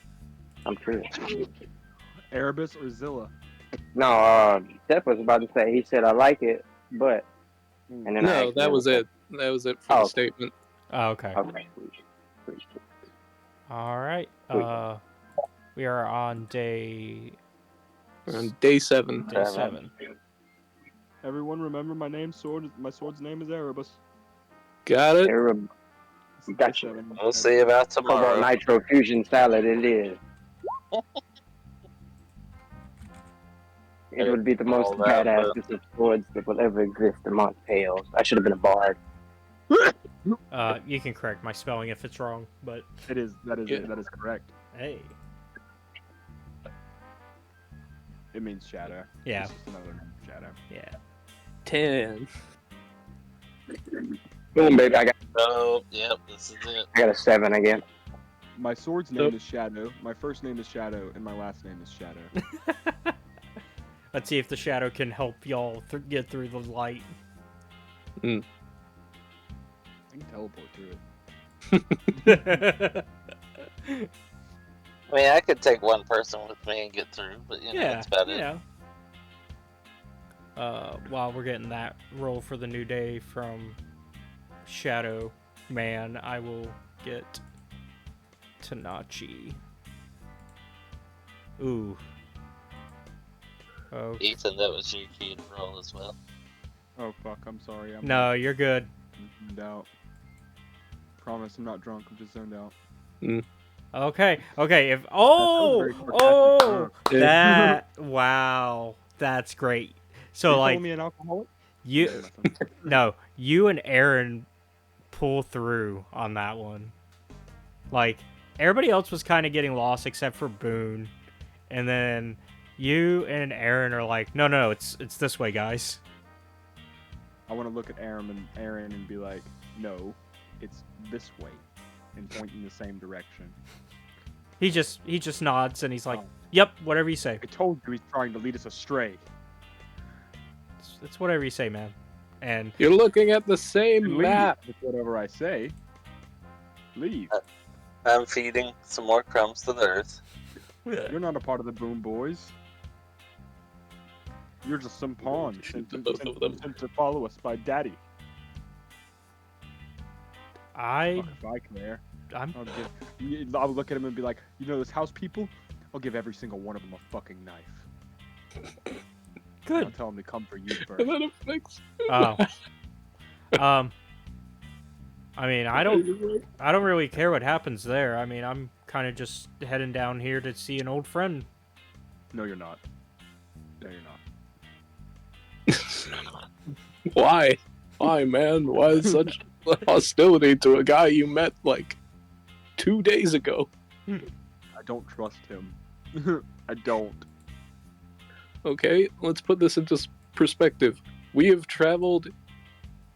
Speaker 4: I'm curious.
Speaker 2: Erebus or Zilla?
Speaker 4: No, Steph was about to say, he said, I like it, but... And then I
Speaker 3: no, that was it. That was it for the
Speaker 4: okay.
Speaker 3: statement.
Speaker 1: Oh, okay.
Speaker 4: Okay.
Speaker 1: All right. We are on day...
Speaker 3: We're on day 7.
Speaker 1: Day 7.
Speaker 2: Everyone remember my name? My sword's name is Erebus.
Speaker 3: Got it?
Speaker 2: It's
Speaker 4: Gotcha.
Speaker 2: day 7.
Speaker 5: We'll see about
Speaker 4: Cobalt
Speaker 5: tomorrow.
Speaker 4: Nitro Fusion Salad, it is. It would be the most
Speaker 5: All that,
Speaker 4: badass of swords that will ever exist amongst tales. I should have been a bard.
Speaker 1: You can correct my spelling if it's wrong, but...
Speaker 2: That is
Speaker 3: Yeah.
Speaker 2: that is correct.
Speaker 1: Hey.
Speaker 2: It means shadow.
Speaker 1: Yeah.
Speaker 2: It's just another name for shadow.
Speaker 1: Yeah.
Speaker 3: 10.
Speaker 4: Boom, baby. I
Speaker 5: Oh, yep, this is it.
Speaker 4: got a 7 again.
Speaker 2: My sword's name is Shadow. My first name is Shadow, and my last name is Shadow.
Speaker 1: Let's see if the shadow can help y'all get through the light.
Speaker 2: I can teleport through it.
Speaker 5: I mean, I could take one person with me and get through, but that's about it.
Speaker 1: While we're getting that roll for the new day from Shadow Man, I will get Tanachi. Ooh. Oh.
Speaker 5: Ethan, that was your key to roll as well.
Speaker 2: Oh fuck! I'm sorry. I'm
Speaker 1: No, you're good.
Speaker 2: zoned out. Promise, I'm not drunk. I'm just zoned out.
Speaker 1: Okay. If
Speaker 2: That was very sarcastic.
Speaker 1: that wow, that's great. So
Speaker 2: You
Speaker 1: like
Speaker 2: call me an alcoholic?
Speaker 1: you no, you and Aren pull through on that one. Like everybody else was kind of getting lost except for Boone, and then you and Aren are like, no, it's this way, guys.
Speaker 2: I want to look at Aren and be like, no, it's this way, and point in the same direction.
Speaker 1: He just nods and he's like,
Speaker 2: Oh.
Speaker 1: yep, whatever you say.
Speaker 2: I told you he's trying to lead us astray.
Speaker 1: It's whatever you say, man. And
Speaker 3: You're looking at the same
Speaker 2: Leave
Speaker 3: map.
Speaker 2: with whatever I say. Leave.
Speaker 5: I'm feeding some more crumbs to the earth.
Speaker 2: You're not a part of the Boom Boys. You're just some pawn sent to follow us by Daddy. Fuck if I care. I'll look at him and be like, you know those house people? I'll give every single one of them a fucking knife.
Speaker 1: Good.
Speaker 2: I'll tell them to come for you first.
Speaker 3: And then it fixed.
Speaker 1: Oh. I mean, I don't really care what happens there. I mean, I'm kind of just heading down here to see an old friend.
Speaker 2: No, you're not. No, you're not.
Speaker 3: Why? Why, man? Why such hostility to a guy you met like 2 days ago?
Speaker 2: I don't trust him. I don't.
Speaker 3: Okay, let's put this into perspective. We have traveled.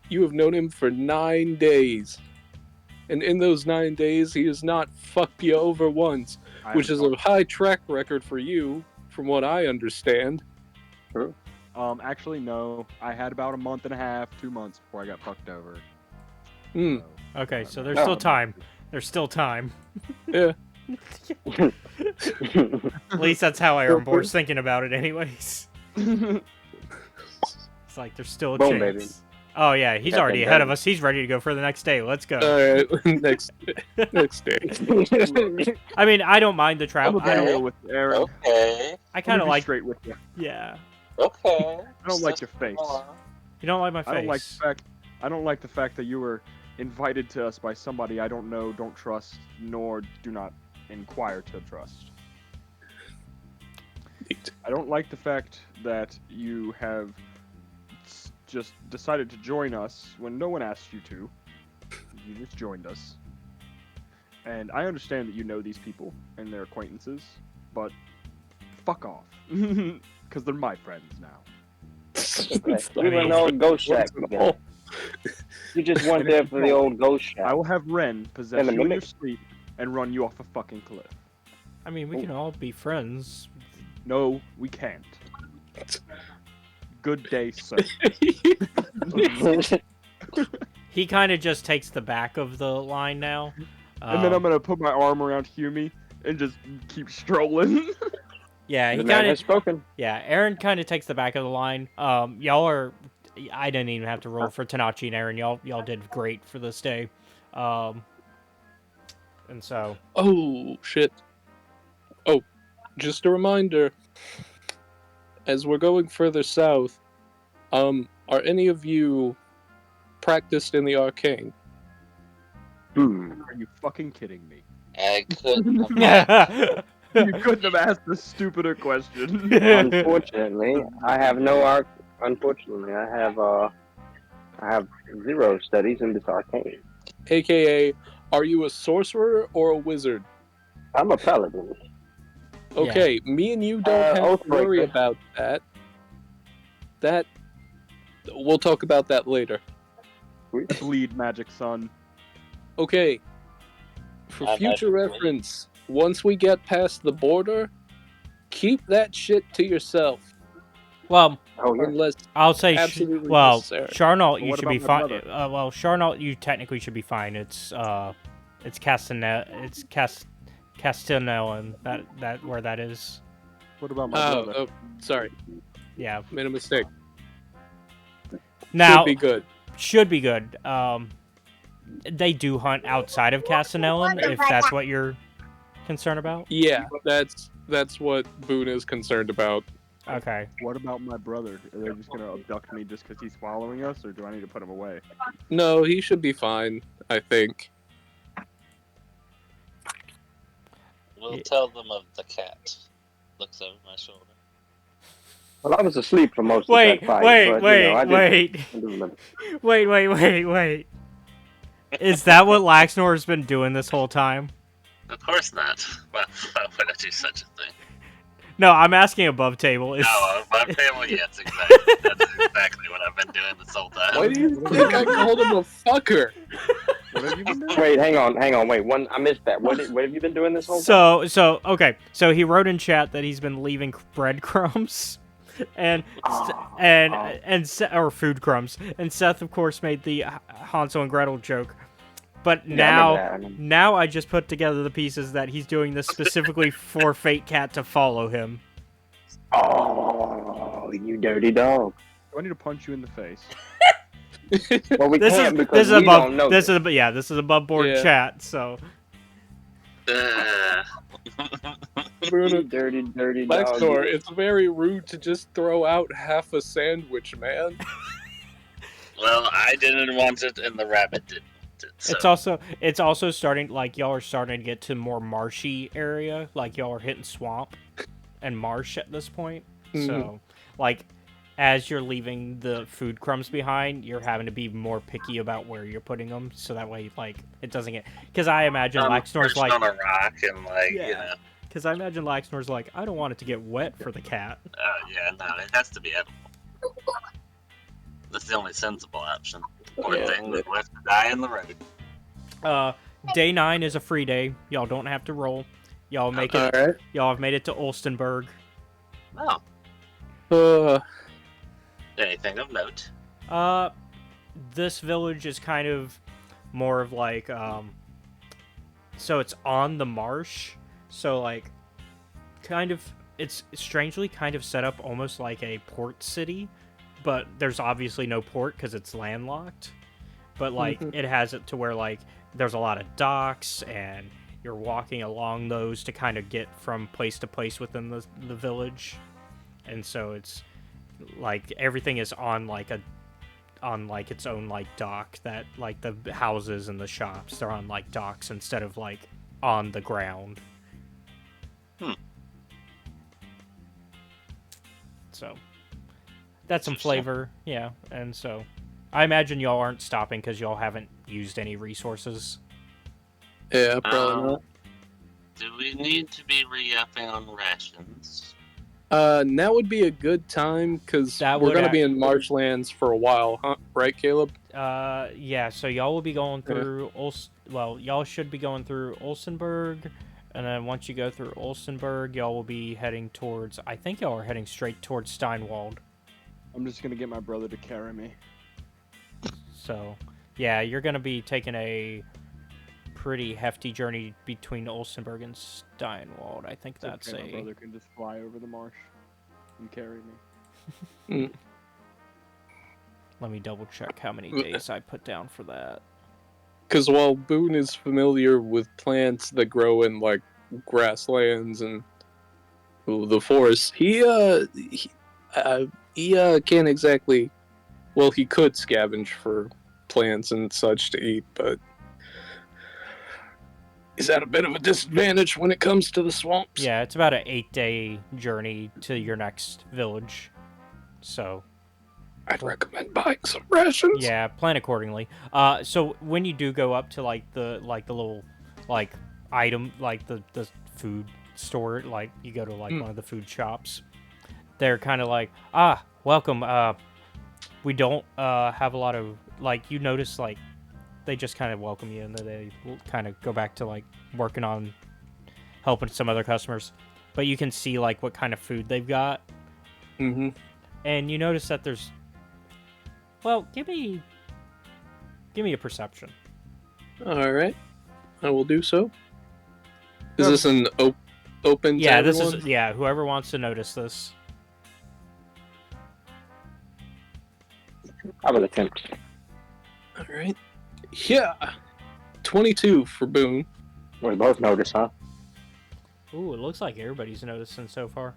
Speaker 3: You have known him for 9 days. And in those 9 days, he has not fucked you over once, which is a high track record for you, from what I understand.
Speaker 4: True.
Speaker 2: Actually, no. I had about a month and a half, 2 months before I got fucked over.
Speaker 3: Hmm.
Speaker 2: So,
Speaker 1: Okay, so there's
Speaker 4: No.
Speaker 1: still time. There's still time.
Speaker 3: Yeah.
Speaker 1: At least that's how Ironbore's thinking about it, anyways. It's like there's still a
Speaker 4: Boom,
Speaker 1: chance.
Speaker 4: baby.
Speaker 1: Oh yeah, he's
Speaker 4: Got
Speaker 1: already
Speaker 4: that
Speaker 1: ahead
Speaker 4: done.
Speaker 1: of us. He's ready to go for the next day. Let's go.
Speaker 3: Alright, next day.
Speaker 1: I mean, I don't mind the
Speaker 2: I'm
Speaker 1: travel.
Speaker 2: gonna be real with you, Aren.
Speaker 5: Okay.
Speaker 1: I
Speaker 2: I'm
Speaker 1: kind
Speaker 2: gonna
Speaker 1: of
Speaker 2: be
Speaker 1: like.
Speaker 2: straight with you.
Speaker 1: Yeah.
Speaker 5: Okay.
Speaker 2: I don't like your face.
Speaker 1: You don't like my face.
Speaker 2: I don't like the fact that you were invited to us by somebody I don't know, don't trust, nor do not inquire to trust.
Speaker 3: Neat.
Speaker 2: I don't like the fact that you have just decided to join us when no one asked you to. You just joined us. And I understand that you know these people and their acquaintances, but fuck off. Because they're my friends now.
Speaker 4: We were in the old ghost shack together. You just went there for the old ghost shack.
Speaker 2: I will have Ren possess
Speaker 4: And a
Speaker 2: you in your
Speaker 4: mimic.
Speaker 2: sleep and run you off a fucking cliff.
Speaker 1: I mean, we can all be friends.
Speaker 2: No, we can't. Good day, sir.
Speaker 1: He kind of just takes the back of the line now.
Speaker 2: And then I'm gonna put my arm around Hume and just keep strolling.
Speaker 1: Yeah, he
Speaker 4: The man
Speaker 1: kind
Speaker 4: has
Speaker 1: of.
Speaker 4: spoken.
Speaker 1: Yeah, Aren kind of takes the back of the line. Y'all are. I didn't even have to roll for Tanachi and Aren. Y'all did great for this day. And so.
Speaker 3: Oh, shit. Oh, just a reminder. As we're going further south, are any of you practiced in the arcane?
Speaker 2: Are you fucking kidding me?
Speaker 5: I could.
Speaker 2: You couldn't have asked a stupider question.
Speaker 4: Unfortunately, I have no arc. Unfortunately, I have 0 studies in this arcane.
Speaker 3: AKA, are you a sorcerer or a wizard?
Speaker 4: I'm a paladin.
Speaker 3: Okay, me and you don't have to worry
Speaker 4: Oathbreaker.
Speaker 3: about that. We'll talk about that later.
Speaker 2: Bleed, magic son.
Speaker 3: Okay, for
Speaker 5: I'm
Speaker 3: future
Speaker 5: not-
Speaker 3: reference, once we get past the border, keep that shit to yourself.
Speaker 1: Well,
Speaker 4: Oh, yeah.
Speaker 3: Unless
Speaker 1: I'll say.
Speaker 3: absolutely
Speaker 1: Well,
Speaker 3: necessary.
Speaker 1: Charneault,
Speaker 2: But
Speaker 1: you
Speaker 2: what
Speaker 1: should be
Speaker 2: about my
Speaker 1: fine.
Speaker 2: brother?
Speaker 1: Well, Charneault, you technically should be fine. It's Castellan. That where that is.
Speaker 2: What about my brother?
Speaker 3: Oh, sorry,
Speaker 1: Yeah.
Speaker 3: made a mistake.
Speaker 1: Now
Speaker 3: Should be good.
Speaker 1: good. They do hunt outside of Castellan, if that's what you're concerned about.
Speaker 3: Yeah, that's what Boone is concerned about.
Speaker 1: Okay.
Speaker 2: What about my brother? Are they just gonna abduct me just because he's following us, or do I need to put him away?
Speaker 3: No, he should be fine, I think.
Speaker 5: We'll
Speaker 1: Yeah.
Speaker 5: tell them of the cat. Looks over my shoulder.
Speaker 4: Well, I was asleep for most
Speaker 1: Wait,
Speaker 4: of that fight.
Speaker 1: wait,
Speaker 4: but,
Speaker 1: wait,
Speaker 4: I
Speaker 1: wait,
Speaker 4: didn't.
Speaker 1: wait. Is that what Laxnor has been doing this whole time?
Speaker 5: Of course not. Why would I do such a thing?
Speaker 1: No, I'm asking above table. Is
Speaker 5: No, my family, yes, exactly. That's exactly what I've been doing this whole time.
Speaker 3: Why do you think I called him a fucker?
Speaker 2: What have you been doing?
Speaker 4: Wait, hang on. Wait, I missed that. What have you been doing this whole time?
Speaker 1: So he wrote in chat that he's been leaving breadcrumbs, and or food crumbs, and Seth of course made the Hansel and Gretel joke, but
Speaker 4: Yeah, I remember that.
Speaker 1: now I just put together the pieces that he's doing this specifically for Fate Cat to follow him.
Speaker 4: Oh, you dirty dog.
Speaker 2: Do I need to punch you in the face?
Speaker 4: Well, we can't because
Speaker 1: this is
Speaker 4: we
Speaker 1: above
Speaker 4: don't know.
Speaker 1: this is above board
Speaker 3: Yeah.
Speaker 1: chat. So
Speaker 4: You dirty dog.
Speaker 3: Blackstore, it's very rude to just throw out half a sandwich, man.
Speaker 5: Well, I didn't want it, and the rabbit didn't want it. So.
Speaker 1: it's also starting, like, y'all are starting to get to more marshy area, like y'all are hitting swamp and marsh at this point. So like as you're leaving the food crumbs behind, you're having to be more picky about where you're putting them, so that way, like, it doesn't get. Because I imagine Laxnor's
Speaker 5: perched
Speaker 1: like,
Speaker 5: on a rock and like you
Speaker 1: Yeah.
Speaker 5: know.
Speaker 1: because I imagine Laxnor's like, I don't want it to get wet for the cat.
Speaker 5: Yeah, no, it has to be edible. That's the only sensible option. Poor
Speaker 3: Yeah.
Speaker 5: thing that left to die in the road.
Speaker 1: Day 9 is a free day. Y'all don't have to roll. Y'all make it.
Speaker 3: Alright.
Speaker 1: Y'all have made it to Ulstenburg.
Speaker 5: Oh, anything of note?
Speaker 1: This village is kind of more of like, so it's on the marsh. So like, kind of, it's strangely kind of set up almost like a port city, but there's obviously no port because it's landlocked. But like, it has it to where like there's a lot of docks and you're walking along those to kind of get from place to place within the village. And so it's like everything is on like its own like dock, that like the houses and the shops, they're on like docks instead of like on the ground. So that's some flavor, yeah. And so I imagine y'all aren't stopping because y'all haven't used any resources.
Speaker 3: Yeah, probably not.
Speaker 5: Do we need to be re-upping on rations?
Speaker 3: Now would be a good time because
Speaker 1: That
Speaker 3: we're
Speaker 1: would
Speaker 3: gonna
Speaker 1: act-
Speaker 3: be in marshlands for a while, huh? Right, Caleb?
Speaker 1: Yeah, so y'all will be going through y'all should be going through Ulsenburg, and then once you go through Ulsenburg, y'all will be heading towards, I think y'all are heading straight towards Steinwald.
Speaker 2: I'm just gonna get my brother to carry me.
Speaker 1: So, yeah, you're going to be taking a pretty hefty journey between Ulsenburg and Steinwald. I think
Speaker 2: It's
Speaker 1: that's
Speaker 2: okay, my brother can just fly over the marsh and carry me.
Speaker 1: Let me double check how many days I put down for that.
Speaker 3: Because while Boone is familiar with plants that grow in like grasslands and the forest, he can't exactly. Well, he could scavenge for plants and such to eat, but he's at a bit of a disadvantage when it comes to the swamps.
Speaker 1: Yeah, it's about an 8-day journey to your next village. So,
Speaker 3: I'd recommend buying some rations.
Speaker 1: yeah, plan accordingly. So when you do go up to like the little like item, like the food store, like you go to like one of the food shops, they're kind of like, welcome. We don't have a lot of, like, you notice like they just kind of welcome you and then they kind of go back to like working on helping some other customers. But you can see like what kind of food they've got.
Speaker 3: Mm-hmm.
Speaker 1: And you notice that there's, well, give me a perception.
Speaker 3: All right, I will do so. Is this an open? To
Speaker 1: Yeah,
Speaker 3: everyone?
Speaker 1: this is whoever wants to notice this.
Speaker 4: I will attempt.
Speaker 3: All right. Yeah, 22 for Boone.
Speaker 4: We both notice, huh?
Speaker 1: Ooh, it looks like everybody's noticing so far.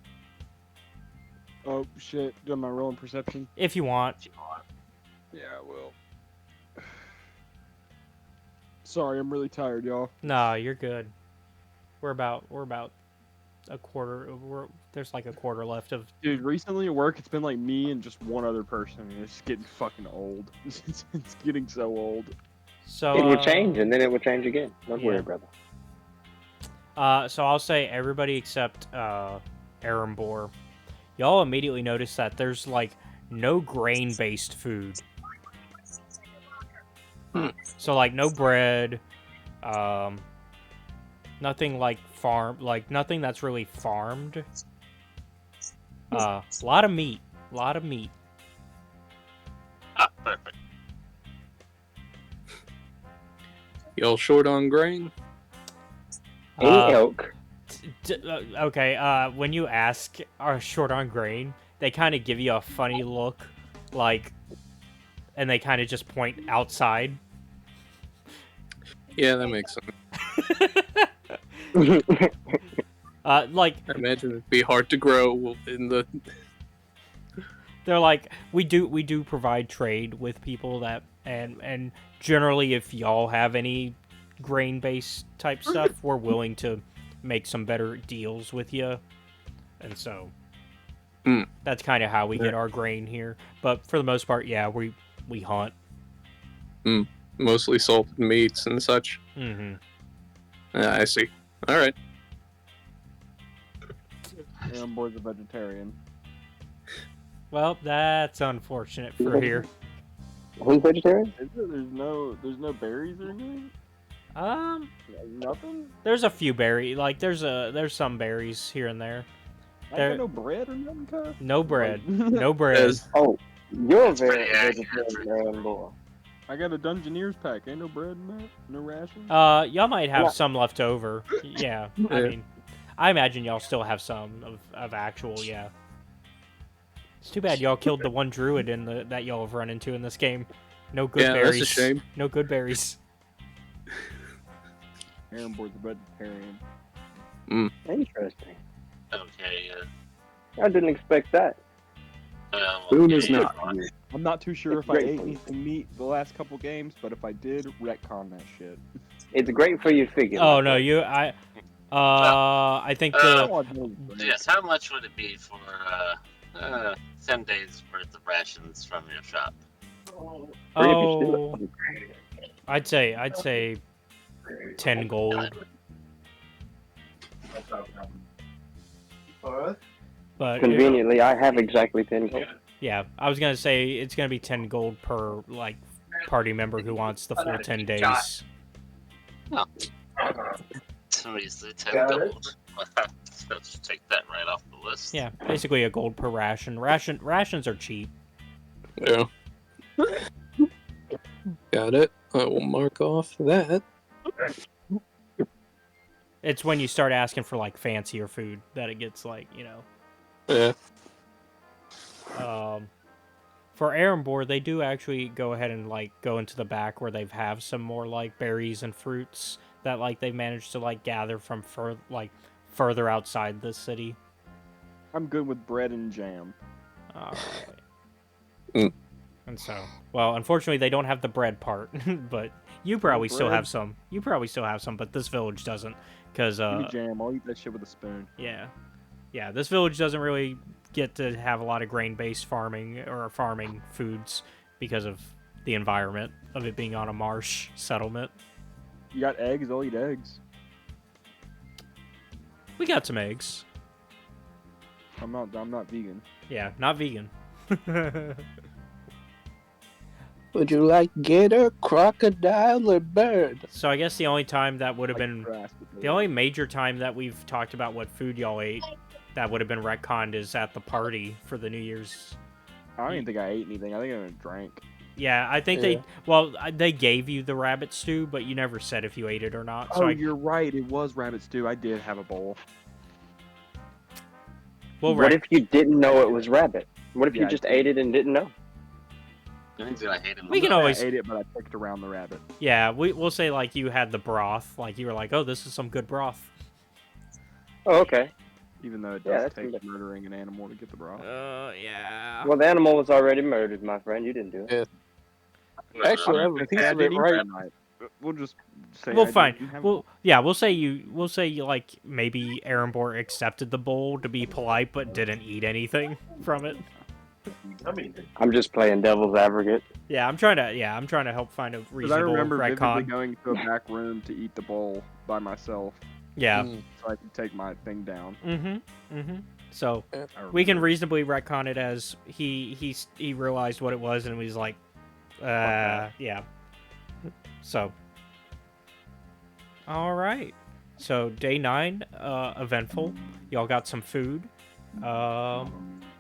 Speaker 2: Oh shit! Do my rolling perception?
Speaker 1: If you want.
Speaker 2: Yeah, I will. Sorry, I'm really tired, y'all.
Speaker 1: Nah, you're good. We're about a quarter. There's like a quarter left of.
Speaker 2: Dude, recently at work, it's been like me and just one other person. And it's getting fucking old. It's getting so old.
Speaker 1: So
Speaker 4: It will change, and then it will change again. Don't
Speaker 1: yeah.
Speaker 4: worry, brother.
Speaker 1: So I'll say everybody except Aren. Y'all immediately notice that there's like no grain-based food. So like no bread, nothing like nothing that's really farmed. A lot of meat.
Speaker 5: Perfect.
Speaker 3: Y'all short on grain?
Speaker 4: Any elk.
Speaker 1: Okay, when you ask are short on grain, they kind of give you a funny look, like, and they kind of just point outside.
Speaker 3: Yeah, that makes sense.
Speaker 1: Like,
Speaker 3: I imagine it'd be hard to grow in the.
Speaker 1: they're like, we do provide trade with people that, and generally if y'all have any grain-based type stuff, we're willing to make some better deals with you. And so That's kind of how we get our grain here. But for the most part, yeah, we hunt.
Speaker 3: Mostly salted meats and such.
Speaker 1: Mm-hmm.
Speaker 3: I see. All right.
Speaker 2: Arenborn's a vegetarian.
Speaker 1: Well, that's unfortunate for here.
Speaker 4: Who's vegetarian?
Speaker 2: Is there? There's no berries or anything? Nothing?
Speaker 1: There's a few berries. Like there's some berries here and there.
Speaker 2: I
Speaker 1: There-
Speaker 2: got no bread or nothing, cuz?
Speaker 1: No bread.
Speaker 2: Like-
Speaker 1: No bread.
Speaker 3: There's-
Speaker 4: Oh, you're a
Speaker 5: That's pretty
Speaker 4: vegetarian boy.
Speaker 2: I got a Dungeoneer's pack. Ain't no bread in that? No ration?
Speaker 1: Y'all might have
Speaker 4: Yeah.
Speaker 1: some left over. Yeah. I
Speaker 3: Yeah.
Speaker 1: mean, I imagine y'all still have some of actual. Yeah. It's too bad y'all killed the one druid that y'all have run into in this game. No good
Speaker 3: Yeah,
Speaker 1: berries.
Speaker 3: that's a shame.
Speaker 1: No good berries.
Speaker 2: Arenborn's a vegetarian.
Speaker 4: Interesting.
Speaker 5: Okay,
Speaker 4: I didn't expect that.
Speaker 3: Boone is
Speaker 5: yeah,
Speaker 3: not.
Speaker 2: I'm not too sure
Speaker 4: It's
Speaker 2: if I
Speaker 4: great
Speaker 2: ate
Speaker 4: for you.
Speaker 2: anything meat the last couple games, but if I did, retcon that shit.
Speaker 4: It's great for your figure.
Speaker 1: Oh
Speaker 4: my
Speaker 1: no,
Speaker 4: friend.
Speaker 1: I think the
Speaker 5: Yes, how much would it be for 10 days worth of rations from your shop?
Speaker 4: Pretty
Speaker 1: oh
Speaker 4: good.
Speaker 1: I'd say 10 gold. But
Speaker 4: Conveniently, I have exactly 10 gold.
Speaker 1: yeah, I was gonna say it's gonna be 10 gold per like party member who wants the full 10 days.
Speaker 5: Seriously, 10 gold. Let's take that right off the list.
Speaker 1: Yeah, basically a gold per ration. Rations are cheap.
Speaker 3: Yeah. Got it. I will mark off that.
Speaker 1: It's when you start asking for like fancier food that it gets like,
Speaker 3: Yeah.
Speaker 1: For Erenbor, they do actually go ahead and like go into the back where they have some more like berries and fruits that like they've managed to like gather from further outside the city.
Speaker 2: I'm good with bread and jam.
Speaker 1: Alright.
Speaker 3: Mm.
Speaker 1: And so, well, unfortunately, they don't have the bread part, but you probably still
Speaker 2: bread?
Speaker 1: have some. You probably still have some, but this village doesn't, because
Speaker 2: Give me jam. I'll eat that shit with a spoon.
Speaker 1: yeah, this village doesn't really get to have a lot of grain-based farming or farming foods because of the environment of it being on a marsh settlement.
Speaker 2: You got eggs? I'll eat eggs.
Speaker 1: We got some eggs.
Speaker 2: I'm not vegan.
Speaker 1: Yeah, not vegan.
Speaker 3: Would you like gator, crocodile, or bird?
Speaker 1: So I guess the only time that would have
Speaker 2: Like
Speaker 1: been
Speaker 2: grass with
Speaker 1: the only major time that we've talked about what food y'all ate that would have been retconned is at the party for the New Year's.
Speaker 2: I don't even think I ate anything. I think I drank.
Speaker 1: Yeah, I think they gave you the rabbit stew, but you never said if you ate it or not. So
Speaker 2: You're right. It was rabbit stew. I did have a bowl.
Speaker 4: What if you didn't know it was rabbit? What if
Speaker 2: Yeah,
Speaker 4: you
Speaker 2: I
Speaker 4: just
Speaker 2: did.
Speaker 4: ate it and didn't know?
Speaker 5: I hate him.
Speaker 1: We can
Speaker 2: I
Speaker 1: always
Speaker 2: ate it, but I picked around the rabbit.
Speaker 1: yeah, we'll say like you had the broth, like you were like, oh, this is some good broth.
Speaker 4: Oh, okay.
Speaker 2: Even though it
Speaker 4: Yeah,
Speaker 2: does
Speaker 4: that's
Speaker 2: take
Speaker 4: good.
Speaker 2: murdering an animal to get the broth.
Speaker 1: Yeah.
Speaker 4: Well, the animal was already murdered, my friend. You didn't do it.
Speaker 3: Actually, I have a piece of it right.
Speaker 2: We'll just say.
Speaker 1: Well,
Speaker 2: I
Speaker 1: fine.
Speaker 2: didn't have-
Speaker 1: Well, yeah, we'll say you like maybe Erenbor accepted the bowl to be polite, but didn't eat anything from it.
Speaker 4: I'm just playing devil's advocate.
Speaker 1: Yeah, I'm trying to help find a
Speaker 2: 'Cause I
Speaker 1: reasonable
Speaker 2: remember vividly
Speaker 1: retcon.
Speaker 2: going to a back room to eat the bowl by myself,
Speaker 1: Yeah.
Speaker 2: so I could take my thing down.
Speaker 1: So
Speaker 2: I
Speaker 1: we can
Speaker 2: remember.
Speaker 1: reasonably retcon it as he realized what it was and was like, yeah. So, all right. So day 9, eventful. Y'all got some food.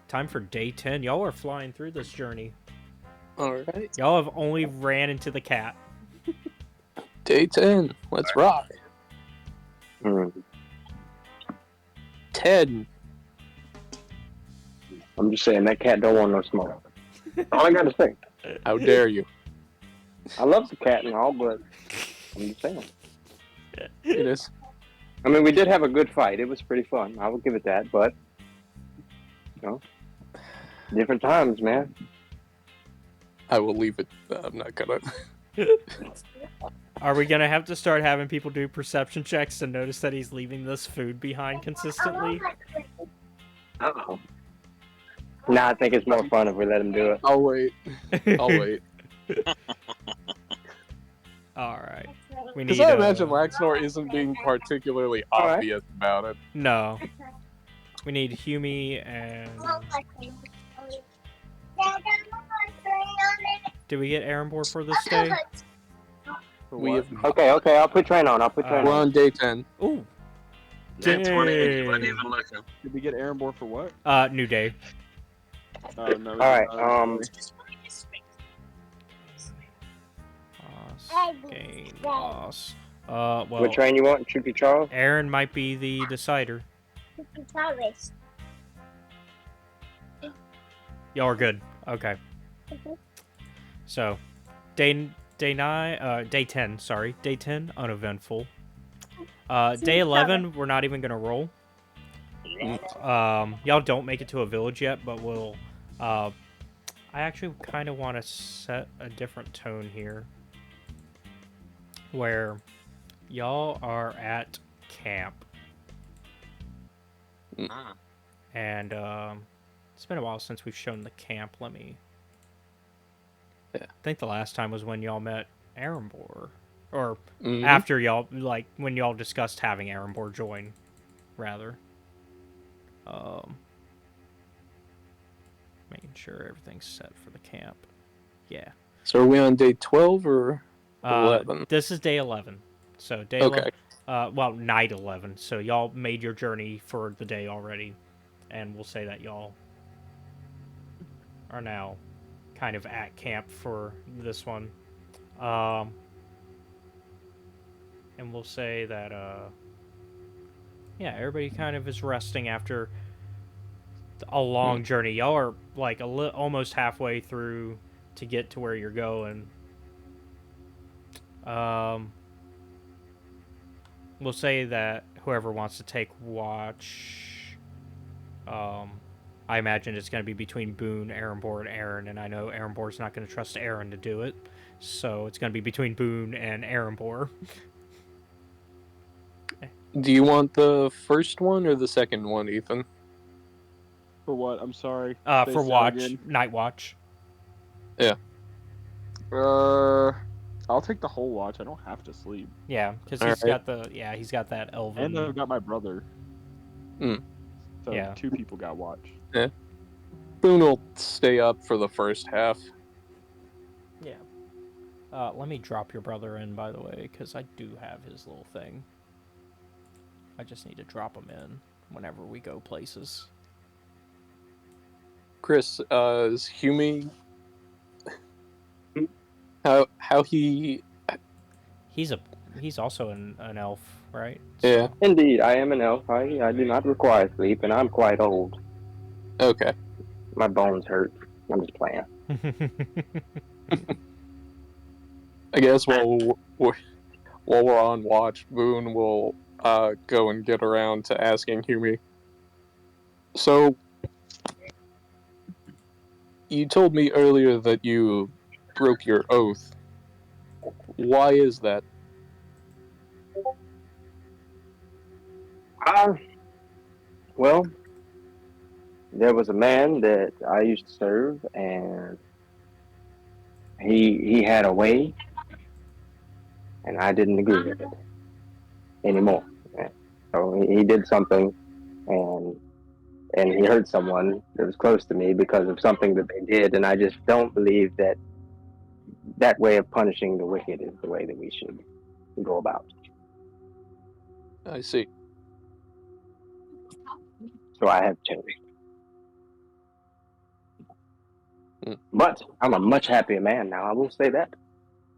Speaker 1: Time for day 10. Y'all are flying through this journey.
Speaker 3: Alright.
Speaker 1: Y'all have only ran into the cat.
Speaker 3: Day 10. Let's rock.
Speaker 4: Hmm.
Speaker 3: 10.
Speaker 4: I'm just saying that cat don't want no smoke. All I gotta say.
Speaker 3: How dare you?
Speaker 4: I love the cat and all, but I'm just saying.
Speaker 3: It is.
Speaker 4: I mean, we did have a good fight. It was pretty fun. I will give it that, but different times, man.
Speaker 3: I will leave it. I'm not gonna.
Speaker 1: Are we gonna have to start having people do perception checks to notice that he's leaving this food behind consistently?
Speaker 4: Uh-oh. Nah, I think it's more fun if we let him do it.
Speaker 3: I'll wait. I'll wait.
Speaker 1: All right. We need.
Speaker 3: Because I imagine Laxnor isn't being particularly
Speaker 4: All right.
Speaker 3: obvious about it.
Speaker 1: No. We need Humi and. Did we get Erenbor for this day?
Speaker 2: For
Speaker 3: We
Speaker 2: what?
Speaker 3: have
Speaker 4: Okay. I'll put Train on.
Speaker 3: We're on day 10.
Speaker 1: Ooh.
Speaker 5: Day 20, you weren't
Speaker 1: Dang.
Speaker 5: even looking.
Speaker 2: Did we get Aren Boar for what?
Speaker 1: New day.
Speaker 2: Oh no.
Speaker 4: All right.
Speaker 1: Gain loss. Well,
Speaker 4: What train you want? Troopy Charles?
Speaker 1: Aren might be the decider. Y'all are good. Okay. So, day 10. Sorry, day 10 uneventful. Day 11 we're not even gonna roll. Y'all don't make it to a village yet, but we'll. I actually kind of want to set a different tone here, where y'all are at camp, and it's been a while since we've shown the camp. Let me.
Speaker 3: Yeah.
Speaker 1: I think the last time was when y'all met Erenbor, or
Speaker 3: Mhm.
Speaker 1: after y'all, like when y'all discussed having Erenbor join, rather. Making sure everything's set for the camp. Yeah.
Speaker 3: So are we on day 12 or 11?
Speaker 1: This is day 11. So day
Speaker 3: Okay.
Speaker 1: 11. Well, night 11. So y'all made your journey for the day already, and we'll say that y'all are now kind of at camp for this one. And we'll say that yeah, everybody kind of is resting after a long journey. Y'all are like almost halfway through to get to where you're going. We'll say that whoever wants to take watch, I imagine it's going to be between Boone, Erenbor, and Aren, and I know Erenbor's not going to trust Aren to do it, so it's going to be between Boone and Erenbor.
Speaker 3: Do you want the first one or the second one, Ethan?
Speaker 2: For what? I'm sorry.
Speaker 1: For
Speaker 2: Space out
Speaker 1: watch,
Speaker 2: again.
Speaker 1: night watch.
Speaker 2: I'll take the whole watch. I don't have to sleep.
Speaker 1: Yeah, because
Speaker 3: All
Speaker 1: he's
Speaker 3: right.
Speaker 1: he's got that elven.
Speaker 2: And I've got my brother.
Speaker 3: Hmm.
Speaker 2: So
Speaker 1: Yeah.
Speaker 2: 2 people got watch.
Speaker 3: Boone will stay up for the first half.
Speaker 1: Yeah. Let me drop your brother in, by the way, because I do have his little thing. I just need to drop him in whenever we go places.
Speaker 3: Chris, is Humi... How he...
Speaker 1: He's also an elf, right?
Speaker 3: Yeah.
Speaker 4: Indeed, I am an elf. I do not require sleep, and I'm quite old.
Speaker 3: Okay.
Speaker 4: My bones hurt. I'm just playing.
Speaker 3: I guess while we're on watch, Boone will go and get around to asking Humi. So, you told me earlier that you broke your oath. Why is that?
Speaker 4: Well, there was a man that I used to serve, and he had a way, and I didn't agree with it anymore. So he did something, and he hurt someone that was close to me because of something that they did, and I just don't believe that way of punishing the wicked is the way that we should go about.
Speaker 3: I see.
Speaker 4: So I have changed. But I'm a much happier man now, I will say that.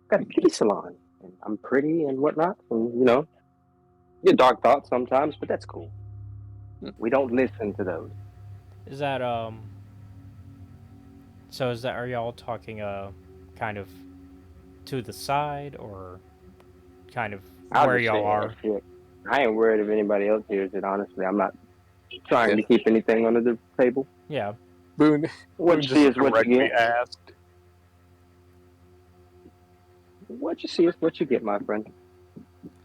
Speaker 4: Got a beauty salon, and I'm pretty and whatnot, and get dark thoughts sometimes, but that's cool. We don't listen to those.
Speaker 1: Is that So are y'all talking kind of to the side or kind of
Speaker 4: I'll
Speaker 1: where
Speaker 4: just
Speaker 1: y'all
Speaker 4: say
Speaker 1: are?
Speaker 4: that shit. I ain't worried if anybody else hears it, honestly. I'm not trying to keep anything under the table.
Speaker 1: Yeah.
Speaker 3: Boone
Speaker 4: What you see
Speaker 3: just
Speaker 4: is what you
Speaker 3: directly
Speaker 4: get.
Speaker 3: asked.
Speaker 4: What you see is what you get, my friend.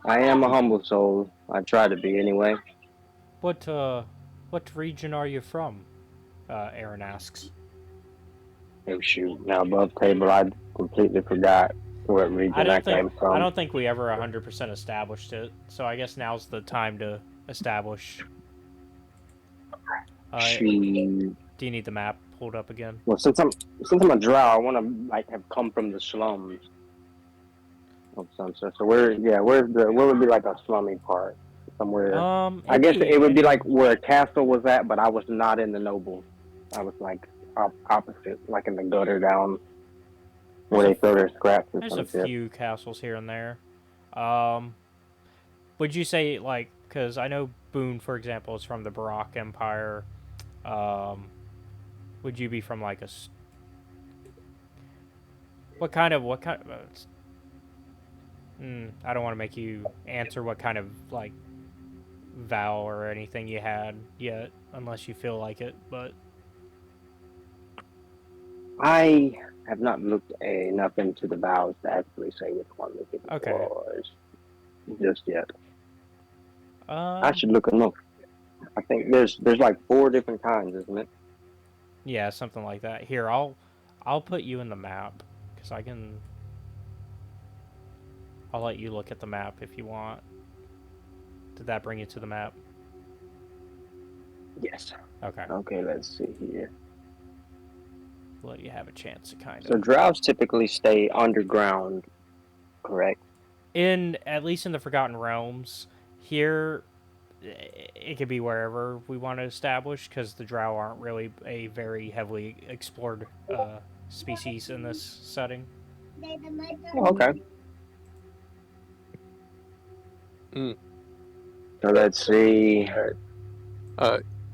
Speaker 4: I am a humble soul. I try to be anyway.
Speaker 1: What region are you from? Aren asks.
Speaker 4: Oh shoot! Now above table, I completely forgot what region I came
Speaker 1: I
Speaker 4: from.
Speaker 1: don't think we ever 100% established it, so I guess now's the time to establish.
Speaker 4: Shoot.
Speaker 1: Do you need the map pulled up again?
Speaker 4: Well, since I'm a drow, I want to like have come from the slums of Sunset. So where's where would be like a slummy part somewhere? I guess it would be like where a castle was at, but I was not in the nobles. I was like opposite, like in the gutter down where they throw their scraps.
Speaker 1: There's a few castles here and there. Would you say like, because I know Boone, for example, is from the Barak Empire. Would you be from like a what kind of I don't want to make you answer what kind of like vow or anything you had yet, unless you feel like it, but
Speaker 4: I have not looked enough into the vows to actually say which one it was just yet. I should look them up. I think there's like 4 different kinds, isn't it?
Speaker 1: Yeah, something like that. Here, I'll put you in the map because I'll let you look at the map if you want. Did that bring you to the map?
Speaker 4: Yes.
Speaker 1: Okay.
Speaker 4: Okay, let's see here.
Speaker 1: Let you have a chance to kind of.
Speaker 4: So drows typically stay underground, correct?
Speaker 1: At least in the Forgotten Realms, here it could be wherever we want to establish because the drow aren't really a very heavily explored species in this setting.
Speaker 4: Oh, okay. So let's see.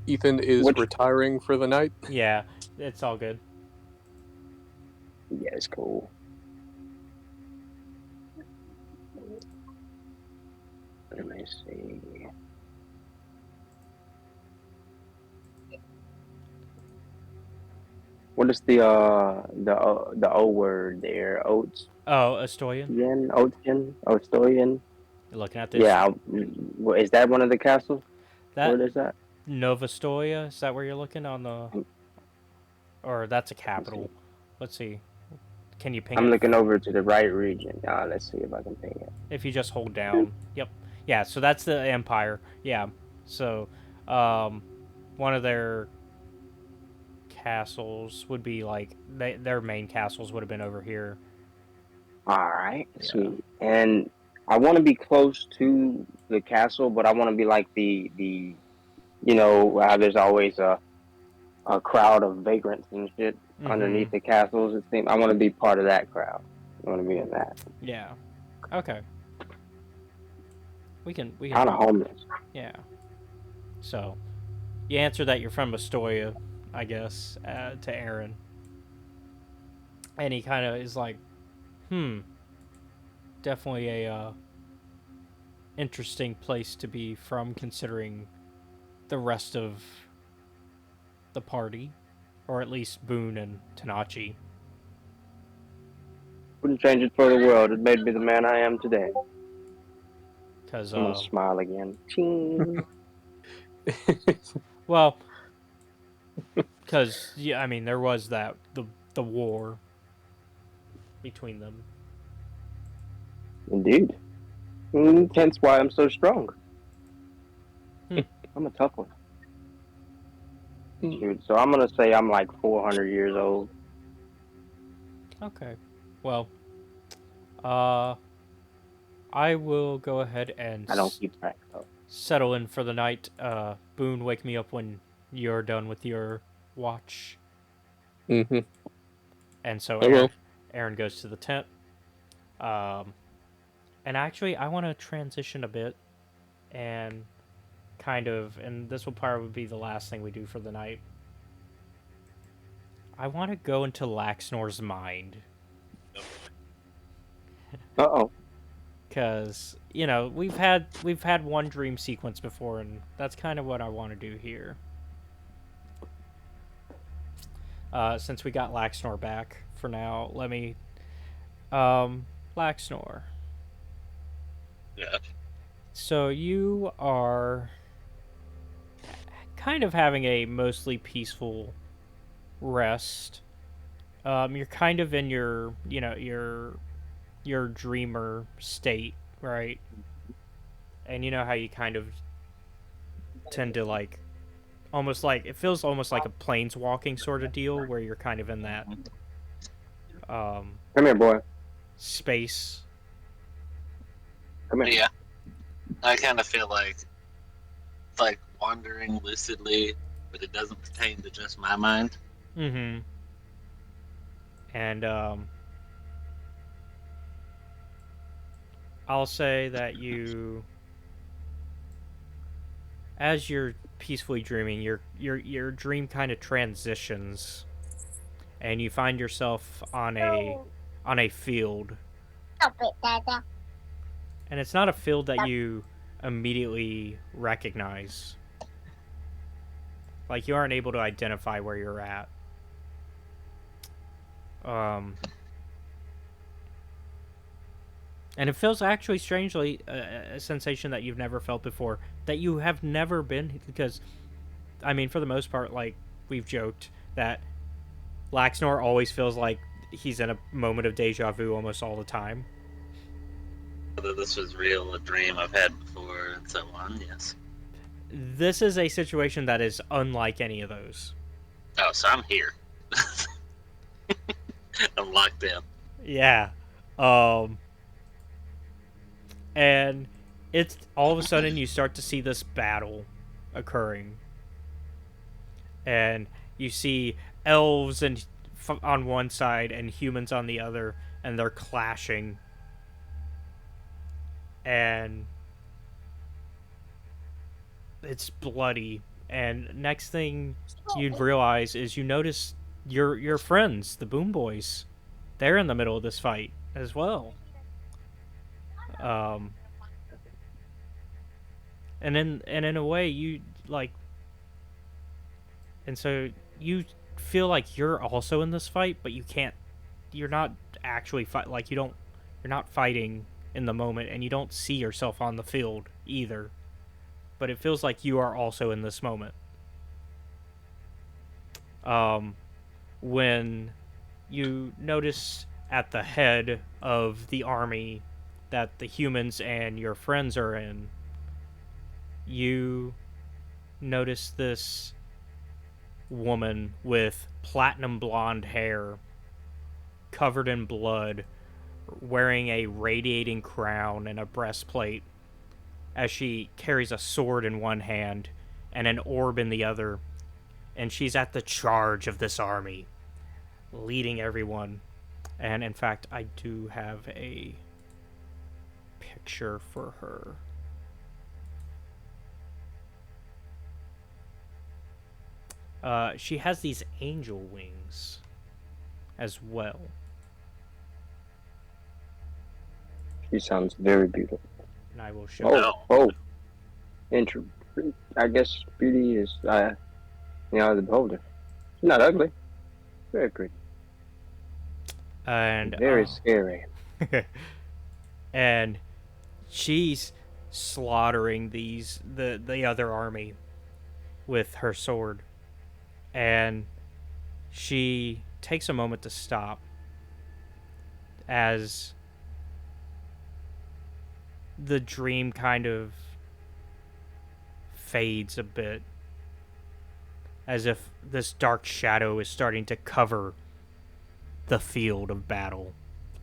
Speaker 3: Ethan is retiring for the night.
Speaker 1: Yeah, it's all good.
Speaker 4: Yeah, it's cool. Let me see. What is the O word there? Oats?
Speaker 1: Oh, Astoyan?
Speaker 4: Ostoyan?
Speaker 1: You're looking at this?
Speaker 4: Yeah. Is that one of the castles? Where is that?
Speaker 1: Novastoya? Is that where you're looking on the... Or that's a capital. Let's see. Can you ping it?
Speaker 4: I'm looking over to the right region. Let's see if I can ping it.
Speaker 1: If you just hold down. Yep. Yeah, so that's the Empire. Yeah. So, one of their castles would be like... Their main castles would have been over here.
Speaker 4: Alright, yeah. Sweet. And I want to be close to the castle, but I want to be like the you know, how there's always a crowd of vagrants and shit underneath the castles. It seems I want to be part of that crowd. I want to be in that.
Speaker 1: Yeah. Okay. We can
Speaker 4: kind of homeless.
Speaker 1: Yeah. So, you answer that you're from Astoria, I guess, to Aren. And he kind of is like, definitely a interesting place to be from, considering the rest of the party, or at least Boone and Tanachi.
Speaker 4: Wouldn't change it for the world. It made me the man I am today.
Speaker 1: Cause
Speaker 4: I'm gonna smile again.
Speaker 1: Well, because yeah, I mean there was that the war between them.
Speaker 4: Indeed. Hence why I'm so strong. I'm a tough one. Shoot, so I'm gonna say I'm like 400 years old.
Speaker 1: Okay. Well, I will go ahead and
Speaker 4: I don't keep track though.
Speaker 1: Settle in for the night. Boone, wake me up when you're done with your watch.
Speaker 3: Mm-hmm.
Speaker 1: And so Aren goes to the tent. And actually, I want to transition a bit and and this will probably be the last thing we do for the night. I want to go into Laxnor's mind.
Speaker 4: Uh-oh.
Speaker 1: Because, you know, we've had one dream sequence before, and that's kind of what I want to do here. Since we got Laxnor back for now, let me... Laxnor.
Speaker 5: Yeah.
Speaker 1: So you are kind of having a mostly peaceful rest. You're kind of in your, your dreamer state, right? And you know how you kind of tend to like, almost like it feels almost like a planeswalking sort of deal, where you're kind of in that
Speaker 4: Come here, boy.
Speaker 1: space.
Speaker 4: Come here.
Speaker 5: Yeah, I kind of feel like it's like wandering lucidly, but it doesn't pertain to just my mind.
Speaker 1: Mm-hmm. And I'll say that you, as you're peacefully dreaming, your dream kind of transitions, and you find yourself on a field. And it's not a field that you immediately recognize. Like, you aren't able to identify where you're at. And it feels actually strangely a sensation that you've never felt before. That you have never been, because, I mean, for the most part, like, we've joked that Laxnor always feels like he's in a moment of deja vu almost all the time.
Speaker 5: Whether this was real, a dream I've had before, and so on, yes.
Speaker 1: This is a situation that is unlike any of those.
Speaker 5: Oh, so I'm here. I'm locked in.
Speaker 1: Yeah. And it's all of a sudden you start to see this battle occurring. And you see elves and on one side and humans on the other, and they're clashing. And it's bloody. And next thing you realize is you notice your friends, the Boom Boys. They're in the middle of this fight as well. And in a way you like, and so you feel like you're also in this fight, but you can't. You're not actually fight. Like, you're not fighting in the moment, and you don't see yourself on the field either. But it feels like you are also in this moment. When you notice at the head of the army that the humans and your friends are in, you notice this woman with platinum blonde hair, covered in blood, wearing a radiating crown and a breastplate, as she carries a sword in one hand and an orb in the other, and she's at the charge of this army, leading everyone. And in fact, I do have a picture for her. She has these angel wings as well.
Speaker 4: She sounds very beautiful.
Speaker 1: And I will show
Speaker 4: I guess beauty is, the beholder. She's not ugly. Very pretty.
Speaker 1: And
Speaker 4: very scary.
Speaker 1: And she's slaughtering the other army with her sword. And she takes a moment to stop as the dream kind of fades a bit, as if this dark shadow is starting to cover the field of battle.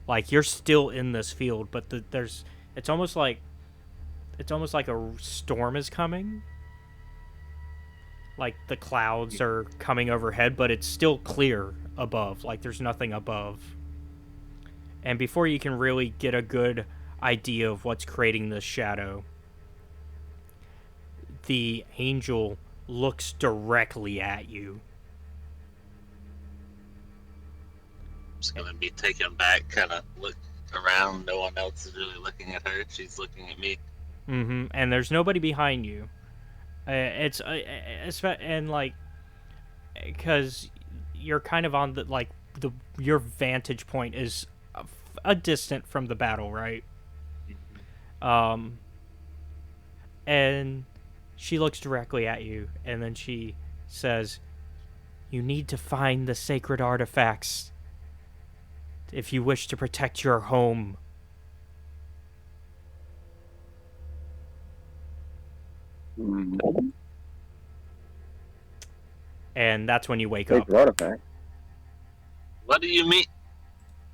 Speaker 1: Like, you're still in this field, but it's almost like a storm is coming. Like, the clouds are coming overhead, but it's still clear above. Like, there's nothing above. And before you can really get a good idea of what's creating this shadow, the angel looks directly at you.
Speaker 5: I'm just gonna be taken back, kind of look around. No one else is really looking at her. She's looking at me.
Speaker 1: Mm-hmm. And there's nobody behind you. It's and like, because you're kind of on the your vantage point is a distant from the battle, right? And she looks directly at you, and then she says, You need to find the sacred artifacts if you wish to protect your home. And that's when you wake up.
Speaker 4: Sacred artifact.
Speaker 5: What do you mean?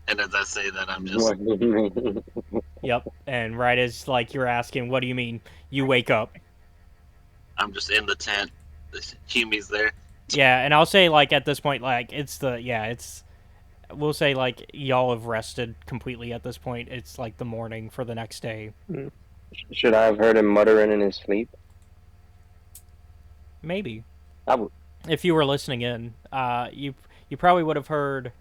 Speaker 5: And as I say that, I'm just
Speaker 1: Yep. And right as like you're asking, what do you mean? You wake up.
Speaker 5: I'm just in the tent. Humi's there.
Speaker 1: Yeah, and I'll say like at this point, like we'll say like y'all have rested completely at this point. It's like the morning for the next day.
Speaker 4: Should I have heard him muttering in his sleep?
Speaker 1: Maybe.
Speaker 4: I would.
Speaker 1: If you were listening in, you probably would have heard.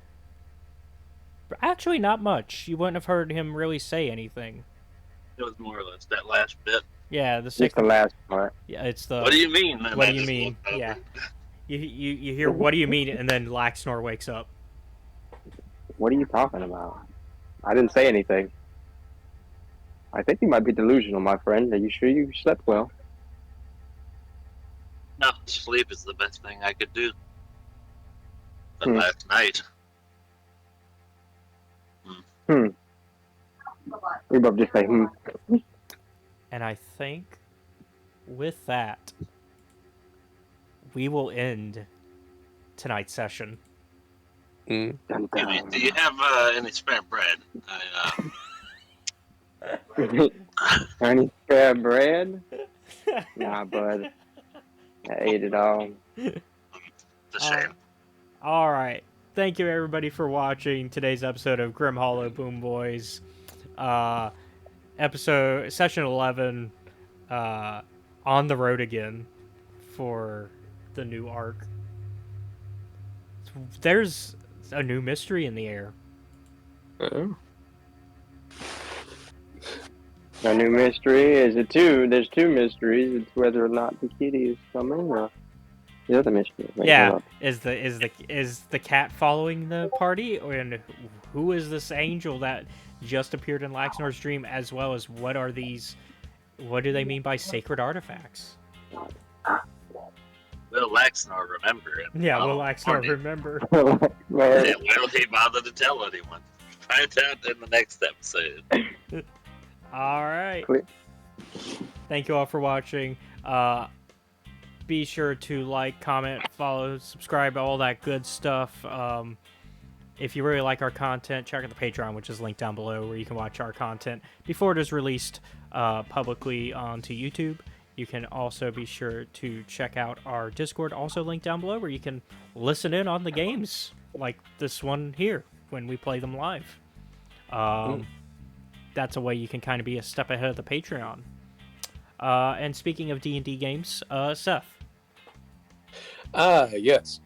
Speaker 1: Actually, not much. You wouldn't have heard him really say anything.
Speaker 5: It was more or less that last bit.
Speaker 1: Yeah, the
Speaker 4: Just the
Speaker 1: sacred.
Speaker 4: last part.
Speaker 1: Yeah, it's the.
Speaker 5: What do you mean? And
Speaker 1: What
Speaker 5: I
Speaker 1: do you
Speaker 5: just
Speaker 1: mean?
Speaker 5: looked over.
Speaker 1: Yeah. You hear what do you mean, and then Laxnor wakes up.
Speaker 4: What are you talking about? I didn't say anything. I think you might be delusional, my friend. Are you sure you slept well?
Speaker 5: No, sleep is the best thing I could do. But last night,
Speaker 4: We both just say,
Speaker 1: And I think with that, we will end tonight's session.
Speaker 4: Dun,
Speaker 5: do
Speaker 4: dun.
Speaker 5: you have any spare bread?
Speaker 4: Honey spare bread? Nah, bud. I ate it all.
Speaker 5: It's a shame.
Speaker 1: All right. Thank you, everybody, for watching today's episode of Grim Hollow Boom Boys. Session 11, on the road again for the new arc. There's a new mystery in the air.
Speaker 3: Oh.
Speaker 4: A new mystery? Is it two? There's two mysteries. It's whether or not the kitty is coming or the other mystery. Wait,
Speaker 1: Yeah,
Speaker 4: hold up.
Speaker 1: is the cat following the party, and who is this angel that just appeared in Laxnor's dream? As well as what do they mean by sacred artifacts?
Speaker 5: Will Laxnor remember it?
Speaker 1: Yeah, will Laxnor remember?
Speaker 4: Man,
Speaker 5: Will he bother to tell anyone? Find out in the next episode.
Speaker 1: All right.
Speaker 4: Click.
Speaker 1: Thank you all for watching. Be sure to like, comment, follow, subscribe, all that good stuff. If you really like our content, check out the Patreon, which is linked down below, where you can watch our content before it is released publicly onto YouTube. You can also be sure to check out our Discord, also linked down below, where you can listen in on the games, like this one here, when we play them live. That's a way you can kind of be a step ahead of the Patreon. And speaking of D&D games, Seth.
Speaker 3: Yes.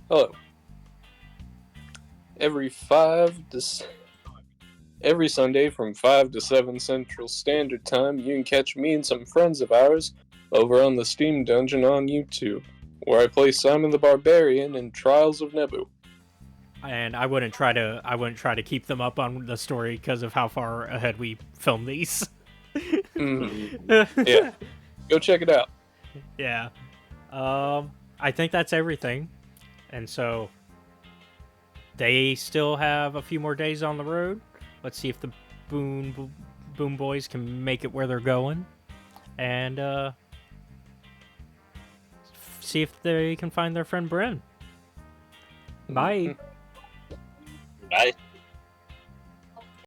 Speaker 3: Hello. Every Sunday from 5 to 7 Central Standard Time, you can catch me and some friends of ours over on the Steam Dungeon on YouTube, where I play Simon the Barbarian in Trials of Nebu.
Speaker 1: And I wouldn't try to keep them up on the story because of how far ahead we filmed these.
Speaker 3: Yeah. Go check it out.
Speaker 1: Yeah. I think that's everything. And so they still have a few more days on the road. Let's see if the Boom Boys can make it where they're going. And see if they can find their friend Bryn. Bye.
Speaker 5: Bye.